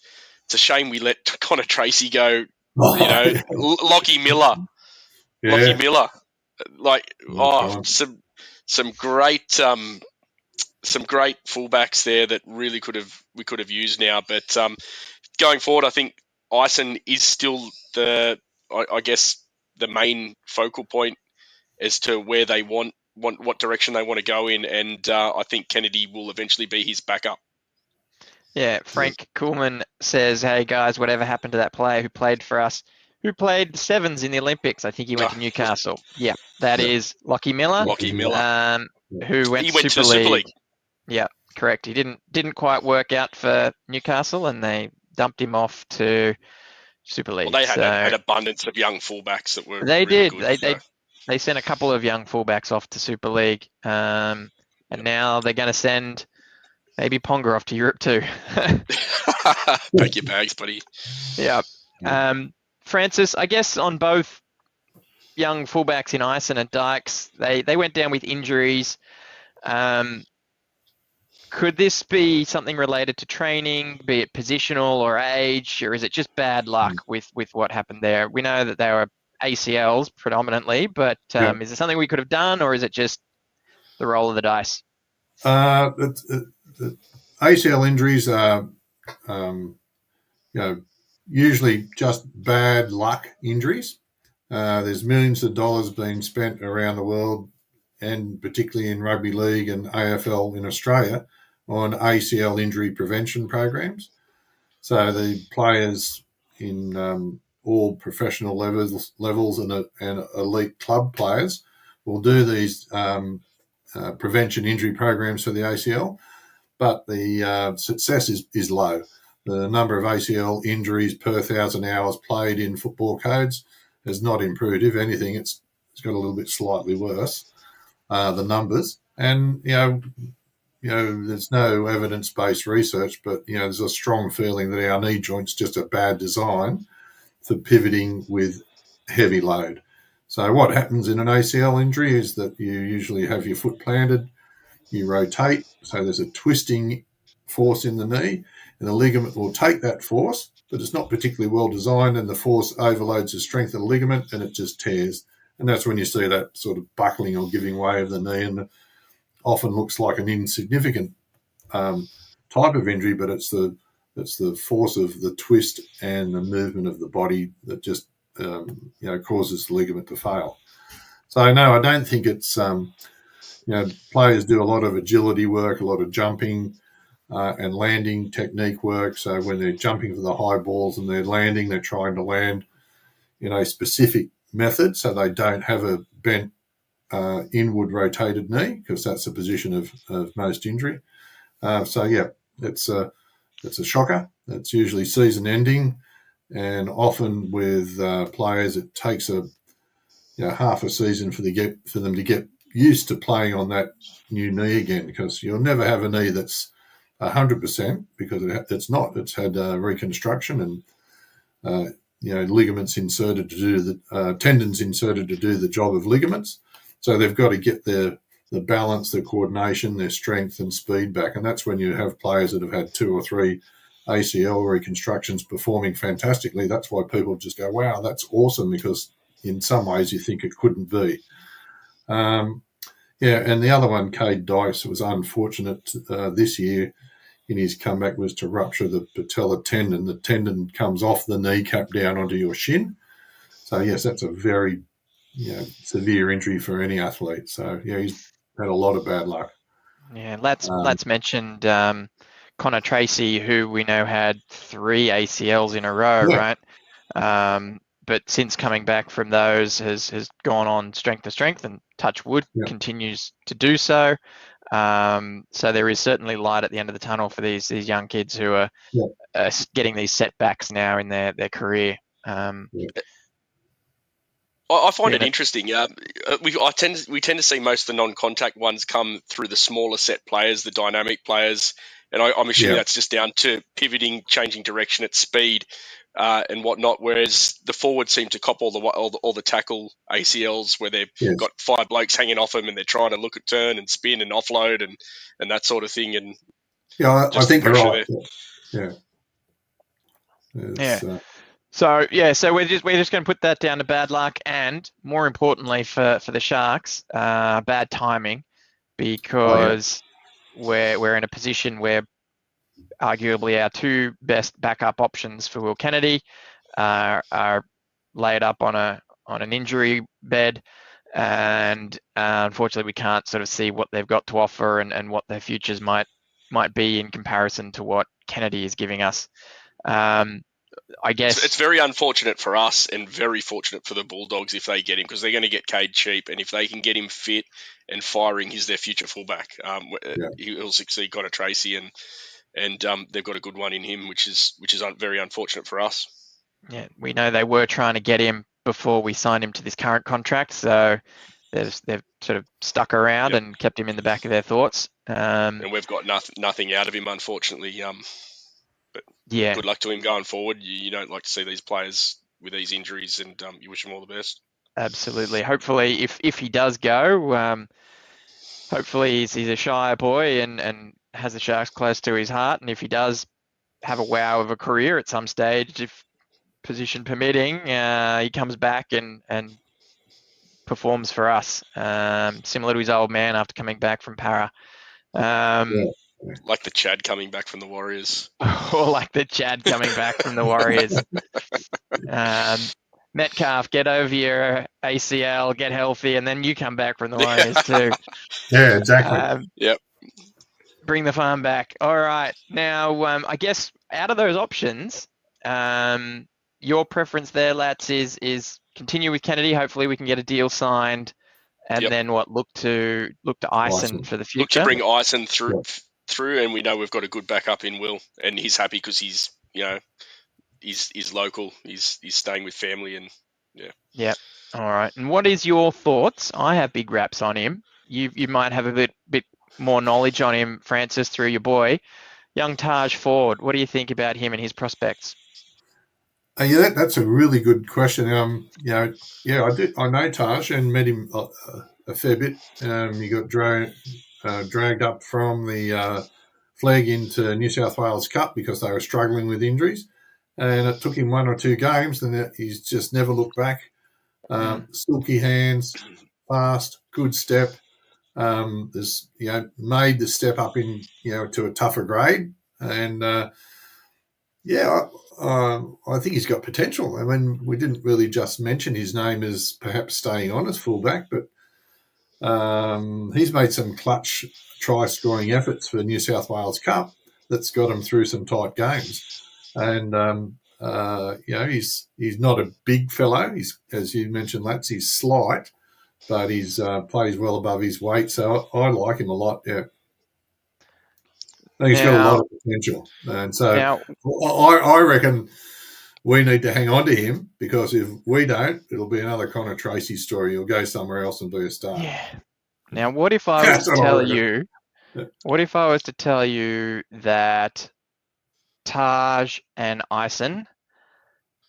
it's a shame we let Connor Tracy go. Lockie Miller, some great fullbacks there that really we could have used now. But going forward, I think Ison is still the main focal point as to where they want what direction they want to go in, and I think Kennedy will eventually be his backup. Yeah, Frank Kuhlman says, hey guys, whatever happened to that player who played for us, who played sevens in the Olympics? I think he went to Newcastle. Yeah, that is Lockie Miller. Who went to Super League. Yeah, correct. He didn't quite work out for Newcastle, and they dumped him off to Super League. Well, they had an abundance of young fullbacks that were. They really did. Good, they sent a couple of young fullbacks off to Super League, and now they're going to send maybe Ponga off to Europe too. Pack your bags, buddy. Yeah. Francis, I guess on both young fullbacks in Ison and Dykes, they went down with injuries. Could this be something related to training, be it positional or age, or is it just bad luck with what happened there? We know that they were ACLs predominantly, but is it something we could have done, or is it just the roll of the dice? ACL injuries are, usually just bad luck injuries. There's millions of dollars being spent around the world, and particularly in rugby league and AFL in Australia, on ACL injury prevention programs. So the players in all professional levels and elite club players will do these prevention injury programs for the ACL, but the success is low. The number of ACL injuries per 1,000 hours played in football codes has not improved. If anything, it's got a little bit slightly worse, the numbers. And, there's no evidence-based research, but there's a strong feeling that our knee joint's just a bad design for pivoting with heavy load. So what happens in an ACL injury is that you usually have your foot planted, you rotate, so there's a twisting force in the knee, and the ligament will take that force, but it's not particularly well designed, and the force overloads the strength of the ligament, and it just tears. And that's when you see that sort of buckling or giving way of the knee, and often looks like an insignificant type of injury, but it's the force of the twist and the movement of the body that just causes the ligament to fail. So no, I don't think it's players do a lot of agility work, a lot of jumping and landing technique work. So when they're jumping for the high balls and they're landing, they're trying to land in a specific method so they don't have a bent inward rotated knee, because that's the position of most injury. It's a shocker. It's usually season ending, and often with players it takes half a season for them to get used to playing on that new knee again, because you'll never have a knee that's 100% because it's not. It's had reconstruction and ligaments inserted to do the tendons inserted to do the job of ligaments. So they've got to get the balance, their coordination, their strength and speed back. And that's when you have players that have had 2 or 3 ACL reconstructions performing fantastically. That's why people just go, wow, that's awesome, because in some ways you think it couldn't be. And the other one, Cade Dice, was unfortunate this year in his comeback, was to rupture the patella tendon. The tendon comes off the kneecap down onto your shin. So, yes, that's a very severe injury for any athlete. So, he's had a lot of bad luck. Yeah, let's mentioned Connor Tracy, who we know had 3 ACLs in a row, right? But since coming back from those has gone on strength to strength, and touch wood continues to do so. So there is certainly light at the end of the tunnel for these young kids who are getting these setbacks now in their career. I find it interesting. We tend to see most of the non-contact ones come through the smaller set players, the dynamic players, and I'm assuming that's just down to pivoting, changing direction at speed, and whatnot. Whereas the forwards seem to cop all the tackle ACLs, where they've got 5 blokes hanging off them and they're trying to look at turn and spin and offload and that sort of thing. And I think you're right. So we're just going to put that down to bad luck, and more importantly for the Sharks, bad timing, because we're in a position where arguably our 2 best backup options for Will Kennedy are laid up on an injury bed, and unfortunately we can't sort of see what they've got to offer and what their futures might be in comparison to what Kennedy is giving us. I guess it's very unfortunate for us and very fortunate for the Bulldogs if they get him, because they're going to get Cade cheap, and if they can get him fit and firing, he's their future fullback. He'll succeed Connor Tracy, and they've got a good one in him, which is very unfortunate for us. Yeah, we know they were trying to get him before we signed him to this current contract, so they've sort of stuck around and kept him in the back of their thoughts. And we've got nothing out of him, unfortunately. But good luck to him going forward. You don't like to see these players with these injuries, and you wish them all the best. Absolutely. Hopefully, if he does go, hopefully he's a Shire boy and has the Sharks close to his heart. And if he does have a wow of a career at some stage, if position permitting, he comes back and performs for us, similar to his old man after coming back from Para. Like the Chad coming back from the Warriors. Or like the Chad coming back from the Warriors. Metcalf, get over your ACL, get healthy, and then you come back from the Warriors too. Yeah, exactly. Bring the farm back. All right. Now, I guess out of those options, your preference there, Lats, is continue with Kennedy. Hopefully we can get a deal signed, and then look to Ison for the future. Look to bring Ison through, and we know we've got a good backup in Will, and he's happy because he's local. He's staying with family, and All right. And what is your thoughts? I have big raps on him. You might have a bit more knowledge on him, Francis, through your boy. Young Taj Ford, what do you think about him and his prospects? Yeah, that's a really good question. I know Taj and met him a fair bit. He got dragged up from the flag into New South Wales Cup because they were struggling with injuries, and it took him 1 or 2 games, and he's just never looked back. Silky hands, fast, good step. Has made the step up in to a tougher grade, and I think he's got potential. I mean, we didn't really just mention his name as perhaps staying on as fullback, but he's made some clutch try-scoring efforts for New South Wales Cup that's got him through some tight games. And he's not a big fellow. He's, as you mentioned, Lats, he's slight, but he's plays well above his weight. So I like him a lot. Yeah. I think he's got a lot of potential, and so I reckon we need to hang on to him, because if we don't, it'll be another Connor Tracy story. He'll go somewhere else and be a star. Yeah. Now, what if I was to tell you? What if I was to tell you that Taj and Ison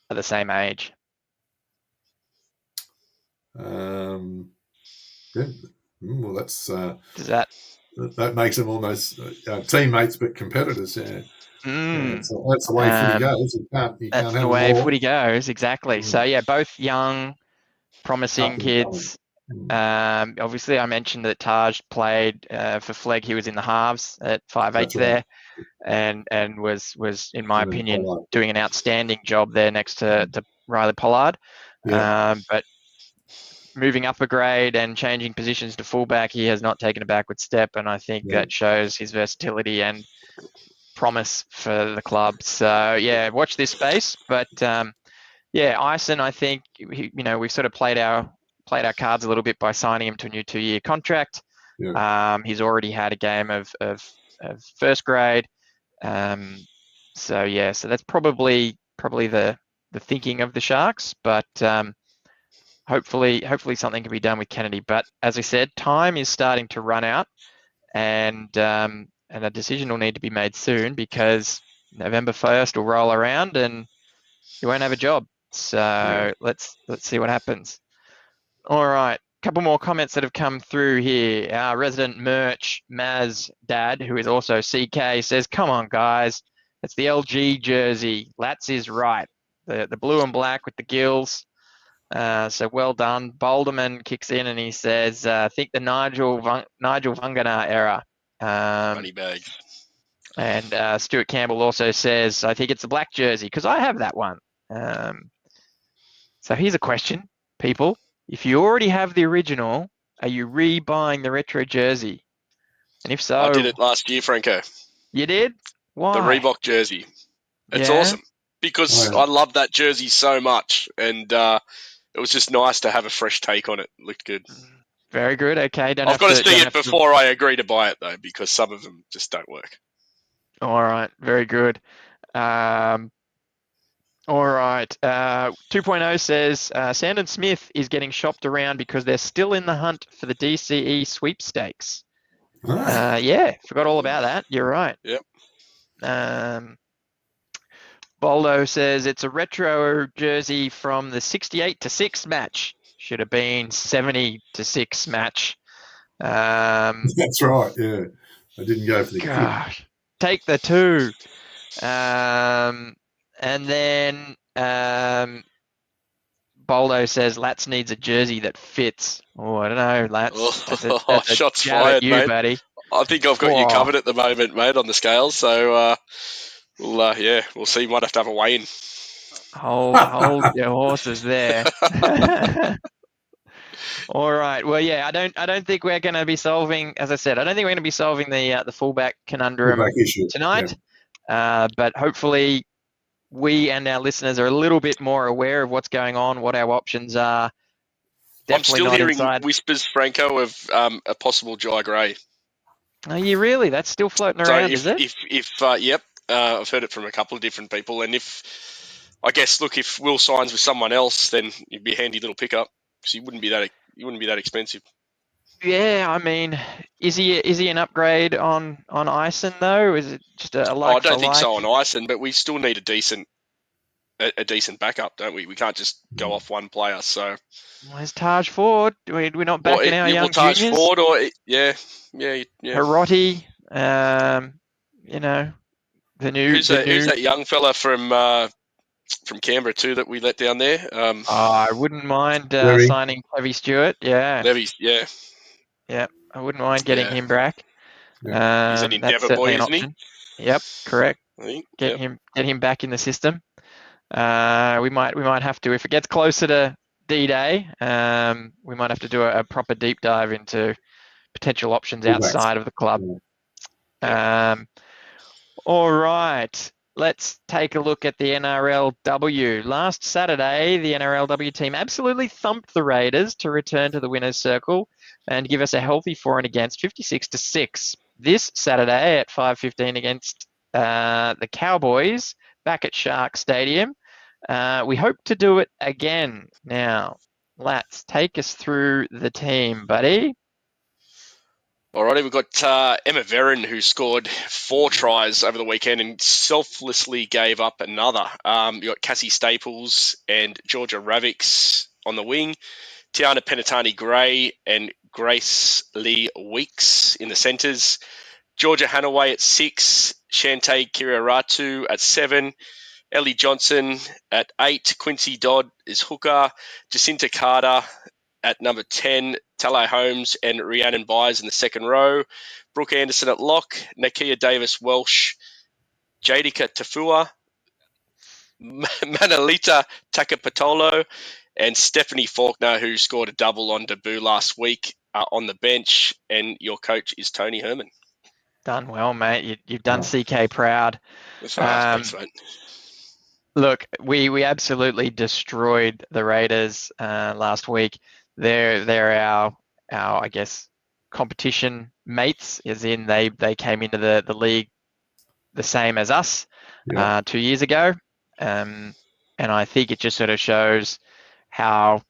are the same age? Well, that's does that makes them almost teammates but competitors. Yeah. So that's the way footy goes. You can't that's have the way more. footy goes, exactly. So yeah, both young, promising kids. Obviously, I mentioned that Taj played for Flegg. He was in the halves at 5'8" there, and was in my opinion doing an outstanding job there next to Riley Pollard. But moving up a grade and changing positions to fullback, he has not taken a backward step, and I think that shows his versatility and promise for the club. So yeah, watch this space. But Ison, I think we've sort of played our cards a little bit by signing him to a new 2-year contract. He's already had a game of first grade. So that's probably the thinking of the Sharks, but hopefully something can be done with Kennedy. But as I said, time is starting to run out, and a decision will need to be made soon, because November 1st will roll around and you won't have a job. So let's see what happens. All right, a couple more comments that have come through here. Our resident merch, Maz Dad, who is also CK, says, "Come on, guys, it's the LG jersey. Lats is right. The blue and black with the gills. So well done." Boulderman kicks in and he says, "I think the Nigel Vungana era." Money bag. And Stuart Campbell also says, "I think it's a black jersey, because I have that one." So here's a question, people. If you already have the original, are you re-buying the retro jersey? And if so... I did it last year, Franko. You did? Why? The Reebok jersey. It's awesome, because I love that jersey so much, and it was just nice to have a fresh take on it. It looked good. Very good. Okay. I've got to see it before I agree to buy it, though, because some of them just don't work. All right. Very good. All right. 2.0 says, Sandon Smith is getting shopped around because they're still in the hunt for the DCE sweepstakes. Forgot all about that. You're right. Yep. Boldo says it's a retro jersey from the 68-6 match. Should have been 70-6 match. That's right. Yeah, I didn't go for the gosh. Take the 2. And then Boldo says Lats needs a jersey that fits. Oh, I don't know, Lats. That's a shots fired, you, mate. Buddy. I think I've got you covered at the moment, mate, on the scales. So, we'll see. Might have to have a weigh-in. Hold your horses there. All right. Well, I don't think we're going to be solving, as I said, I don't think we're going to be solving the fullback conundrum tonight. But hopefully we and our listeners are a little bit more aware of what's going on, what our options are. Definitely I'm still hearing whispers, Franko, of a possible Jai Gray. Are you really? That's still floating around, is it? Yep. I've heard it from a couple of different people. And if Will signs with someone else, then it'd be a handy little pickup, because he wouldn't be that expensive. Yeah, I mean, is he an upgrade on Ison though? Is it just a I like for don't think like? so on Ison, but we still need a decent backup, don't we? We can't just go off one player. So, Where's Taj Ford? We're not backing our young Taj juniors. Ford, or yeah. Hirotti, you know, the Who's new. that young fella from Canberra too that we let down there? I wouldn't mind Levy. signing Clevy Stewart. Yeah, Levy, yeah, I wouldn't mind getting yeah. him back. He's an That's Endeavour boy, certainly an isn't he? option. Yep, correct. I think. Get Yep. him back in the system. We might have to, if it gets closer to D-Day, we might have to do a proper deep dive into potential options outside of the club. All right, let's take a look at the NRLW. Last Saturday, the NRLW team absolutely thumped the Raiders to return to the winners' circle and give us a healthy for and against 56-6. This Saturday at 5:15 against the Cowboys back at Shark Stadium. We hope to do it again. Now, Lats, take us through the team, buddy. Alrighty, we've got Emma Veron, who scored 4 tries over the weekend and selflessly gave up another. You've got Cassie Staples and Georgia Ravix on the wing, Tiana Penatani-Gray and Grace Lee Weeks in the centres, Georgia Hanaway at 6, Shantae Kiraratu at 7, Ellie Johnson at 8, Quincy Dodd is hooker, Jacinta Carter at number 10, Talai Holmes and Rhiannon Byers in the second row, Brooke Anderson at lock, Nakia Davis-Welsh, Jadika Tafua, Manalita Takapatolo, and Stephanie Faulkner, who scored a double on debut last week on the bench, and your coach is Tony Herman. Done well, mate. You've done CK proud. Thanks, mate. Look, we absolutely destroyed the Raiders last week. They're our I guess competition mates, as in they came into the league the same as us 2 years ago, and I think it just sort of shows how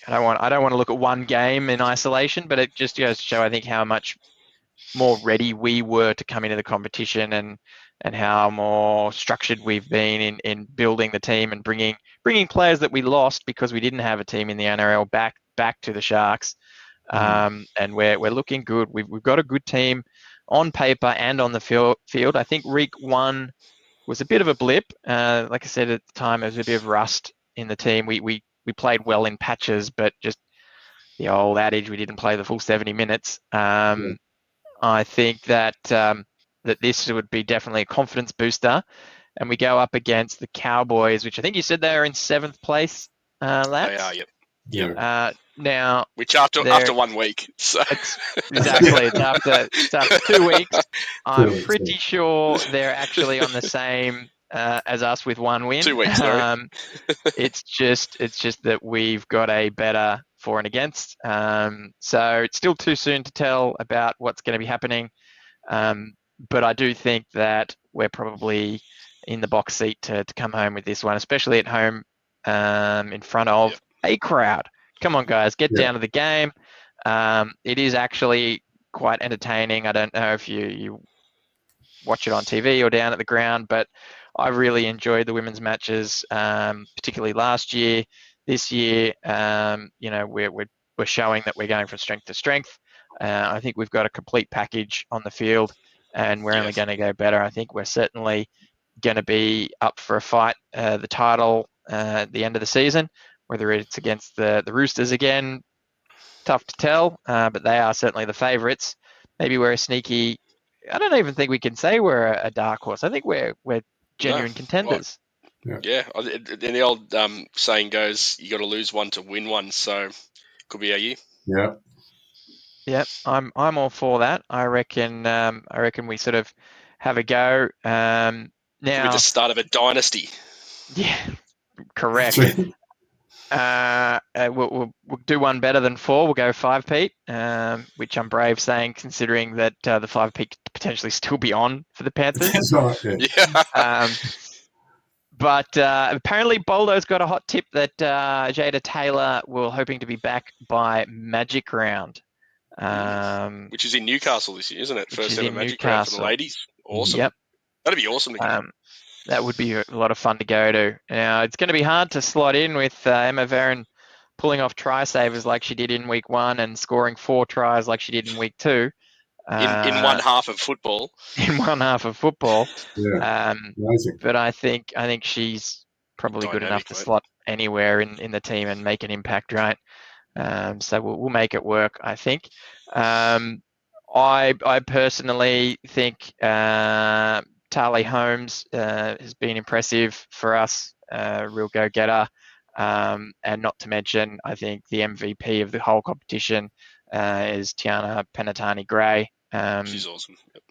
I don't want to look at one game in isolation, but it just goes to show I think how much more ready we were to come into the competition and how more structured we've been in building the team and bringing players that we lost because we didn't have a team in the NRL back to the Sharks. And we're looking good. We've got a good team on paper and on the field. I think week 1 was a bit of a blip. Like I said at the time, there was a bit of rust in the team. We played well in patches, but just the old adage, we didn't play the full 70 minutes. I think that that this would be definitely a confidence booster, and we go up against the Cowboys, which I think you said they are in 7th place. Lats? They are, yep. Now, which after 1 week, so exactly, it's after 2 weeks. I'm pretty sure they're actually on the same as us with 1 win. 2 weeks, sorry. It's just that we've got a better for and against. So it's still too soon to tell about what's going to be happening. But I do think that we're probably in the box seat to come home with this one, especially at home in front of a crowd. Come on, guys, get down to the game. It is actually quite entertaining. I don't know if you watch it on TV or down at the ground, but I really enjoyed the women's matches, particularly last year. This year, we're showing that we're going from strength to strength. I think we've got a complete package on the field, and we're only going to go better. I think we're certainly going to be up for a fight, the title at the end of the season. Whether it's against the Roosters again, tough to tell, but they are certainly the favourites. Maybe we're a sneaky. I don't even think we can say we're a dark horse. I think we're genuine contenders. Yeah, and the old saying goes, "You got to lose one to win one." So, could be our year. Yeah, I'm all for that. I reckon we sort of have a go. Now, could be the start of a dynasty. Yeah, correct. We'll do one better than 4. We'll go 5-peat, which I'm brave saying, considering that the 5-peat could potentially still be on for the Panthers. That's all right, But apparently Boldo's got a hot tip that Jada Taylor will hoping to be back by Magic Round. Which is in Newcastle this year, isn't it? Which First is ever in Magic Round for the Newcastle. ladies. Awesome. Yep. That'd be awesome to go. That would be a lot of fun to go to. Now, it's going to be hard to slot in with Emma Veron pulling off try savers like she did in week 1 and scoring 4 tries like she did in week 2. In one half of football. In one half of football. Yeah, amazing. But I think she's probably good enough to slot anywhere in the team and make an impact, right? So we'll make it work, I think. I personally think Tali Holmes has been impressive for us, real go-getter. And not to mention, I think the MVP of the whole competition is Tiana Penatani-Gray. She's awesome. Yep.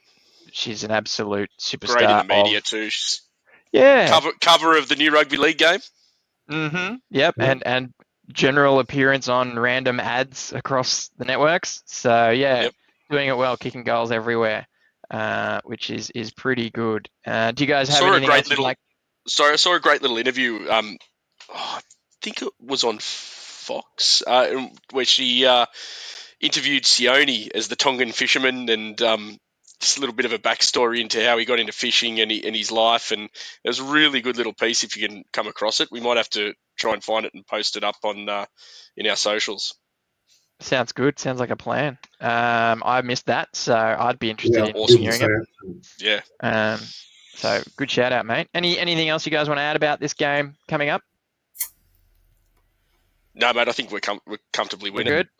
She's an absolute superstar. Great in the media too. Yeah. Cover of the new rugby league game. Mm-hmm. Yep. And general appearance on random ads across the networks. So yeah, doing it well, kicking goals everywhere, which is pretty good. Do you guys have anything else you'd like? Sorry, I saw a great little interview. I think it was on Fox, where she interviewed Sione as the Tongan fisherman, and just a little bit of a backstory into how he got into fishing and his life. And it was a really good little piece. If you can come across it, we might have to try and find it and post it up on in our socials. Sounds good. Sounds like a plan. I missed that, so I'd be interested in hearing it. Yeah. So good shout out, mate. Anything else you guys want to add about this game coming up? No, mate. I think we're comfortably winning. We're good.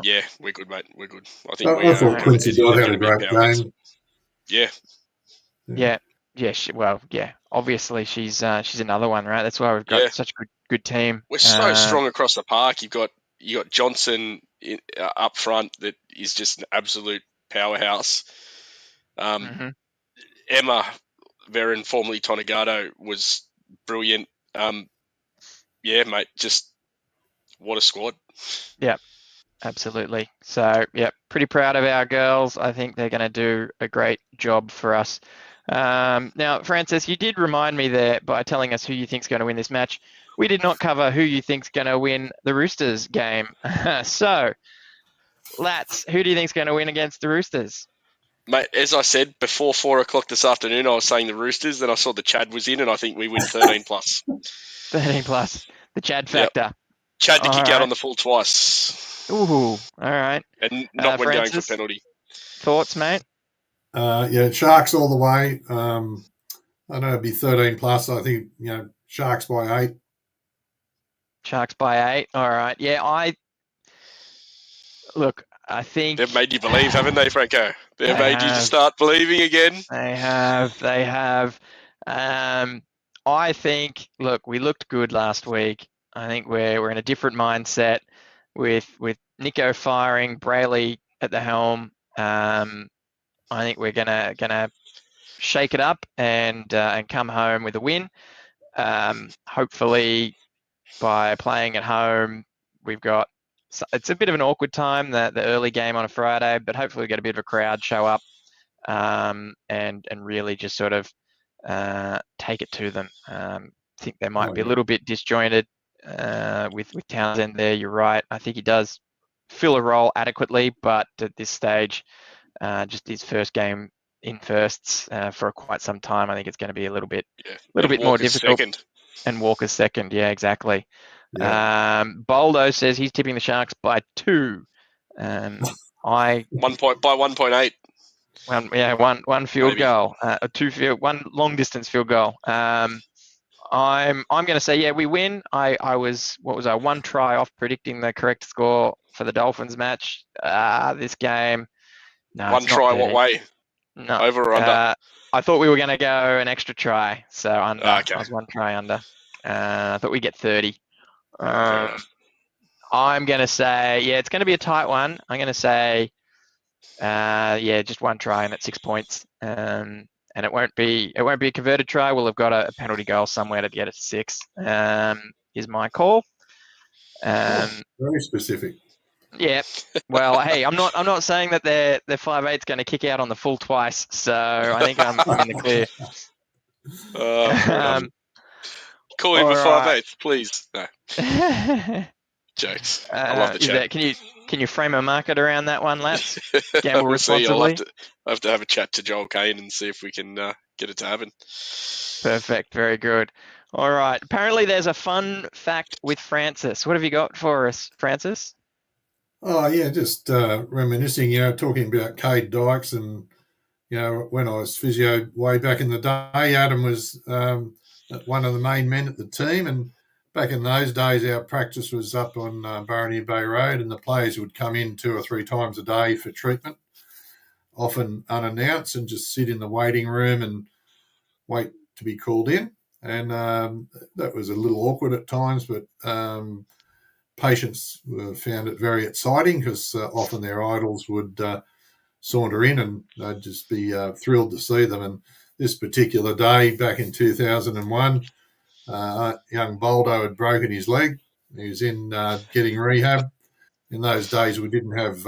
Yeah, we're good, mate. We're good. I think I thought Quincy Dodd had a great game. Yeah. Yeah. Obviously, she's another one, right? That's why we've got such a good team. We're so strong across the park. You got Johnson up front that is just an absolute powerhouse. Emma Veron, formerly Tonegado, was brilliant. Yeah, mate, just what a squad. Yeah, absolutely. So, yeah, pretty proud of our girls. I think they're going to do a great job for us. Now, Francis, you did remind me there by telling us who you think's going to win this match. We did not cover who you think's going to win the Roosters game. So, Lats, who do you think's going to win against the Roosters? Mate, as I said, before 4 o'clock this afternoon, I was saying the Roosters, then I saw the Chad was in, and I think we win 13 plus. 13 plus. The Chad factor. Yep. Chad to kick out on the full twice. Ooh, all right. And not when Francis, going for penalty. Thoughts, mate? Sharks all the way. I don't know, it'd be 13 plus. I think, Sharks by 8. Sharks by 8. All right. Yeah, I think they've made you believe, haven't they, Franko? They've made you to start believing again. They have. I think, we looked good last week. I think we're in a different mindset with Nicho firing, Brayley at the helm. I think we're gonna shake it up and come home with a win. Hopefully, by playing at home, it's a bit of an awkward time, the early game on a Friday, but hopefully we get a bit of a crowd show up and really just sort of take it to them. I think they might be a little bit disjointed with Townsend there. You're right. I think he does fill a role adequately, but at this stage, just his first game in firsts for quite some time, I think it's going to be a little bit more difficult. Second. And Walker's second. Yeah, exactly. Yeah. Boldo says he's tipping the Sharks by 2. By 1.8. One field goal, one long distance field goal. I'm going to say we win. I was 1 try off predicting the correct score for the Dolphins match. This game, no. 1 try what way? No, over or under. I thought we were going to go an extra try, so under. Okay. I was 1 try under. I thought we'd get 30. I'm going to say, it's going to be a tight one. I'm going to say, just 1 try and at 6 points. And it won't be a converted try. We'll have got a penalty goal somewhere to get it to 6. Is my call. Very specific. Yeah. Well, hey, I'm not saying that their 5'8's going to kick out on the full twice. So I think I'm in the clear. Call him a 5'8, please. No. Jokes. I love the chat. Can you frame a market around that one, lads? Gamble We'll see. responsibly. I'll have to have a chat to Joel Kane and see if we can get it to happen. Perfect. Very good. All right. Apparently, there's a fun fact with Francis. What have you got for us, Francis? Oh, yeah, just reminiscing, talking about Cade Dykes and, when I was physio way back in the day, Adam was one of the main men at the team. And back in those days, our practice was up on Barony Bay Road, and the players would come in 2 or 3 times a day for treatment, often unannounced, and just sit in the waiting room and wait to be called in. And that was a little awkward at times, but patients found it very exciting because often their idols would saunter in and they'd just be thrilled to see them. And this particular day back in 2001, young Boldo had broken his leg. He was in getting rehab. In those days, we didn't have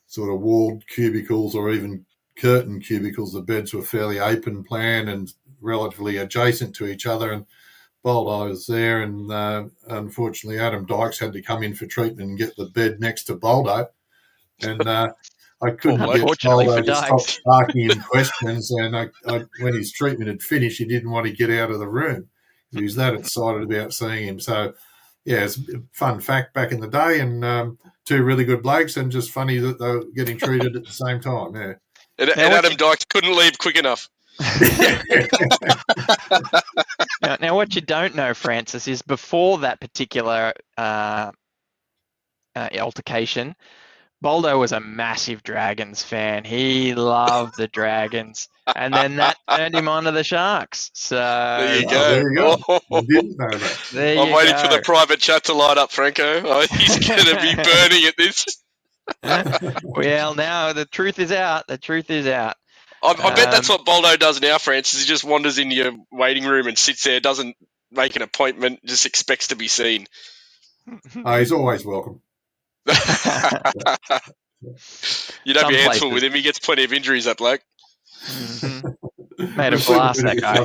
sort of walled cubicles or even curtain cubicles. The beds were fairly open plan and relatively adjacent to each other. And Boldo was there, and unfortunately, Adam Dykes had to come in for treatment and get the bed next to Boldo. And I couldn't get Boldo to stop asking him questions. And when his treatment had finished, he didn't want to get out of the room. He was that excited about seeing him. So, yeah, it's a fun fact back in the day, and 2 really good blokes, and just funny that they were getting treated at the same time. Yeah. And Adam Dykes couldn't leave quick enough. Now, what you don't know, Francis, is before that particular altercation, Boldo was a massive Dragons fan. He loved the Dragons, and then that turned him on to the Sharks. So there you go. There you go. I didn't know that. I'm waiting for the private chat to light up, Franko. Oh, he's going to be burning at this. Well, now the truth is out. The truth is out. I bet that's what Boldo does now, Francis. He just wanders in your waiting room and sits there, doesn't make an appointment, just expects to be seen. He's always welcome. You'd have your hands full with him. He gets plenty of injuries, that bloke. Mm-hmm. Made of glass, that guy.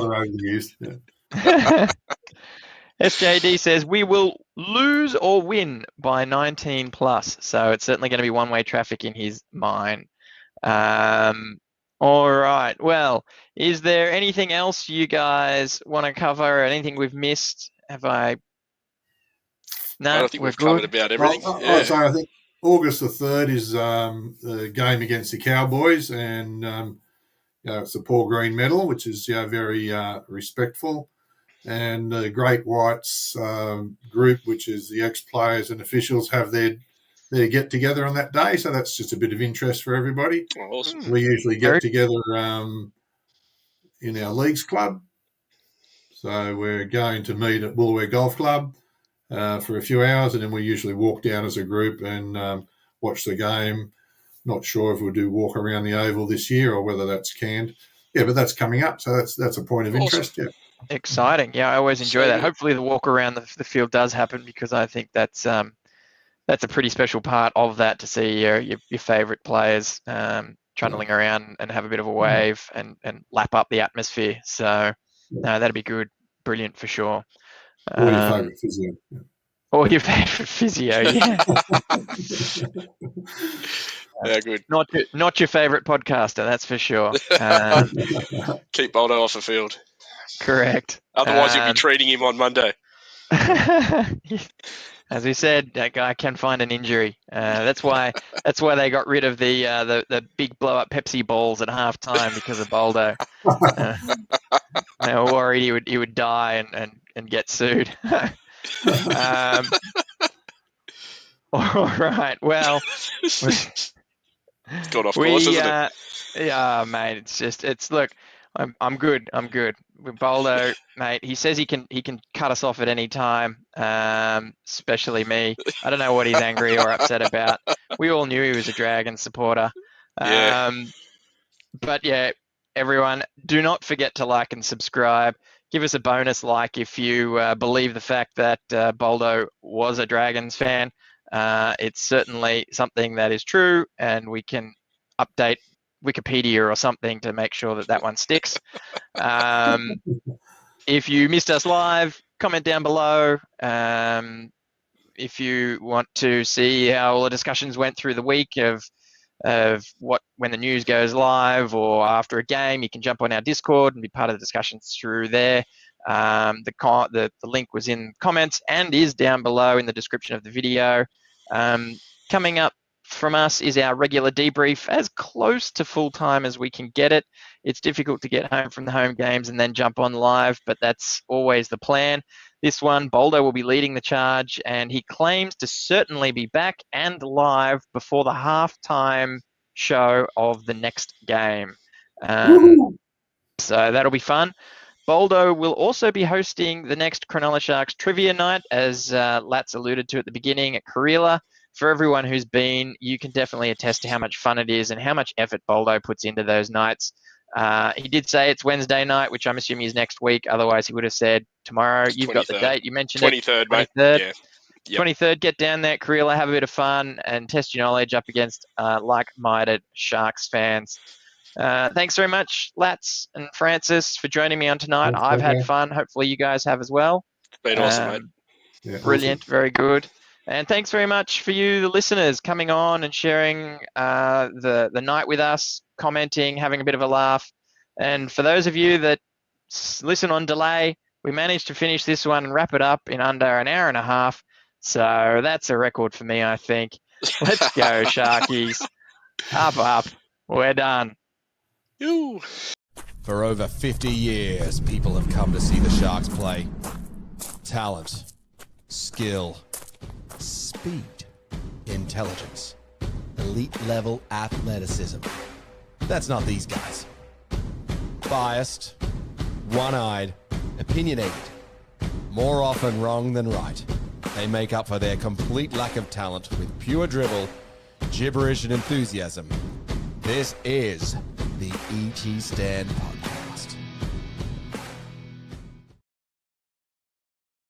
SJD says, we will lose or win by 19 plus. So it's certainly going to be one-way traffic in his mind. All right. Well, is there anything else you guys want to cover? Anything we've missed? Have I? No, I think we've covered about everything. So I think August the 3rd is the game against the Cowboys, and it's a Paul Green medal, which is very respectful. And the Great Whites group, which is the ex-players and officials, have their get-together on that day. So that's just a bit of interest for everybody. Awesome. We usually get together in our leagues club. So we're going to meet at Woolooware Golf Club for a few hours, and then we usually walk down as a group and watch the game. Not sure if we'll do walk around the oval this year or whether that's canned. Yeah, but that's coming up, so that's a point of interest. Yeah. Exciting. Yeah, I always enjoy that. Hopefully the walk around the field does happen, because I think that's a pretty special part of that, to see your favourite players trundling around and have a bit of a wave and lap up the atmosphere. So, no, that'd be good. Brilliant for sure. Or your favourite physio. Yeah. Or your favourite physio, yeah. Yeah, good. Not your favourite podcaster, that's for sure. Keep Boldo off the field. Correct. Otherwise, you'll be treating him on Monday. As we said, that guy can find an injury. That's why they got rid of the big blow up Pepsi balls at halftime, because of Boldo. They were worried he would die and get sued. All right. Well, It's gone off course, isn't it? Yeah, mate. Look, I'm good. With Boldo, mate, he says he can cut us off at any time, especially me. I don't know what he's angry or upset about. We all knew he was a Dragon supporter. Yeah. But yeah, everyone, do not forget to like and subscribe. Give us a bonus like if you believe the fact that Boldo was a Dragons fan. It's certainly something that is true, and we can update Wikipedia or something to make sure that one sticks. If you missed us live, comment down below. if you want to see how all the discussions went through the week of when the news goes live or after a game, you can jump on our Discord and be part of the discussions through there. The link was in comments and is down below in the description of the video. Coming up from us is our regular debrief, as close to full time as we can get it. It's difficult to get home from the home games and then jump on live, but that's always the plan. This one, Boldo will be leading the charge, and he claims to certainly be back and live before the halftime show of the next game. So that'll be fun. Boldo will also be hosting the next Cronulla Sharks Trivia Night, as Lats alluded to at the beginning, at Karela. For everyone who's been, you can definitely attest to how much fun it is and how much effort Boldo puts into those nights. He did say it's Wednesday night, which I'm assuming is next week. Otherwise, he would have said tomorrow. You've 23rd. Got the date. You mentioned 23rd, it. 23rd, mate. Yeah. Yep. 23rd, get down there at Karela, have a bit of fun and test your knowledge up against like-minded Sharks fans. Thanks very much, Lats and Francis, for joining me on tonight. I've had fun. Hopefully you guys have as well. It's been awesome, mate. Yeah, brilliant. awesome. Very good. And thanks very much for you, the listeners, coming on and sharing the night with us, commenting, having a bit of a laugh. And for those of you that listen on delay, we managed to finish this one and wrap it up in under an hour and a half. So that's a record for me, I think. Let's go, Sharkies. Up. We're done. Ooh. For over 50 years, people have come to see the Sharks play. Talent, skill, speed, intelligence, elite-level athleticism. That's not these guys. Biased, one-eyed, opinionated. More often wrong than right. They make up for their complete lack of talent with pure dribble, gibberish, and enthusiasm. This is the E.T. Stand Podcast.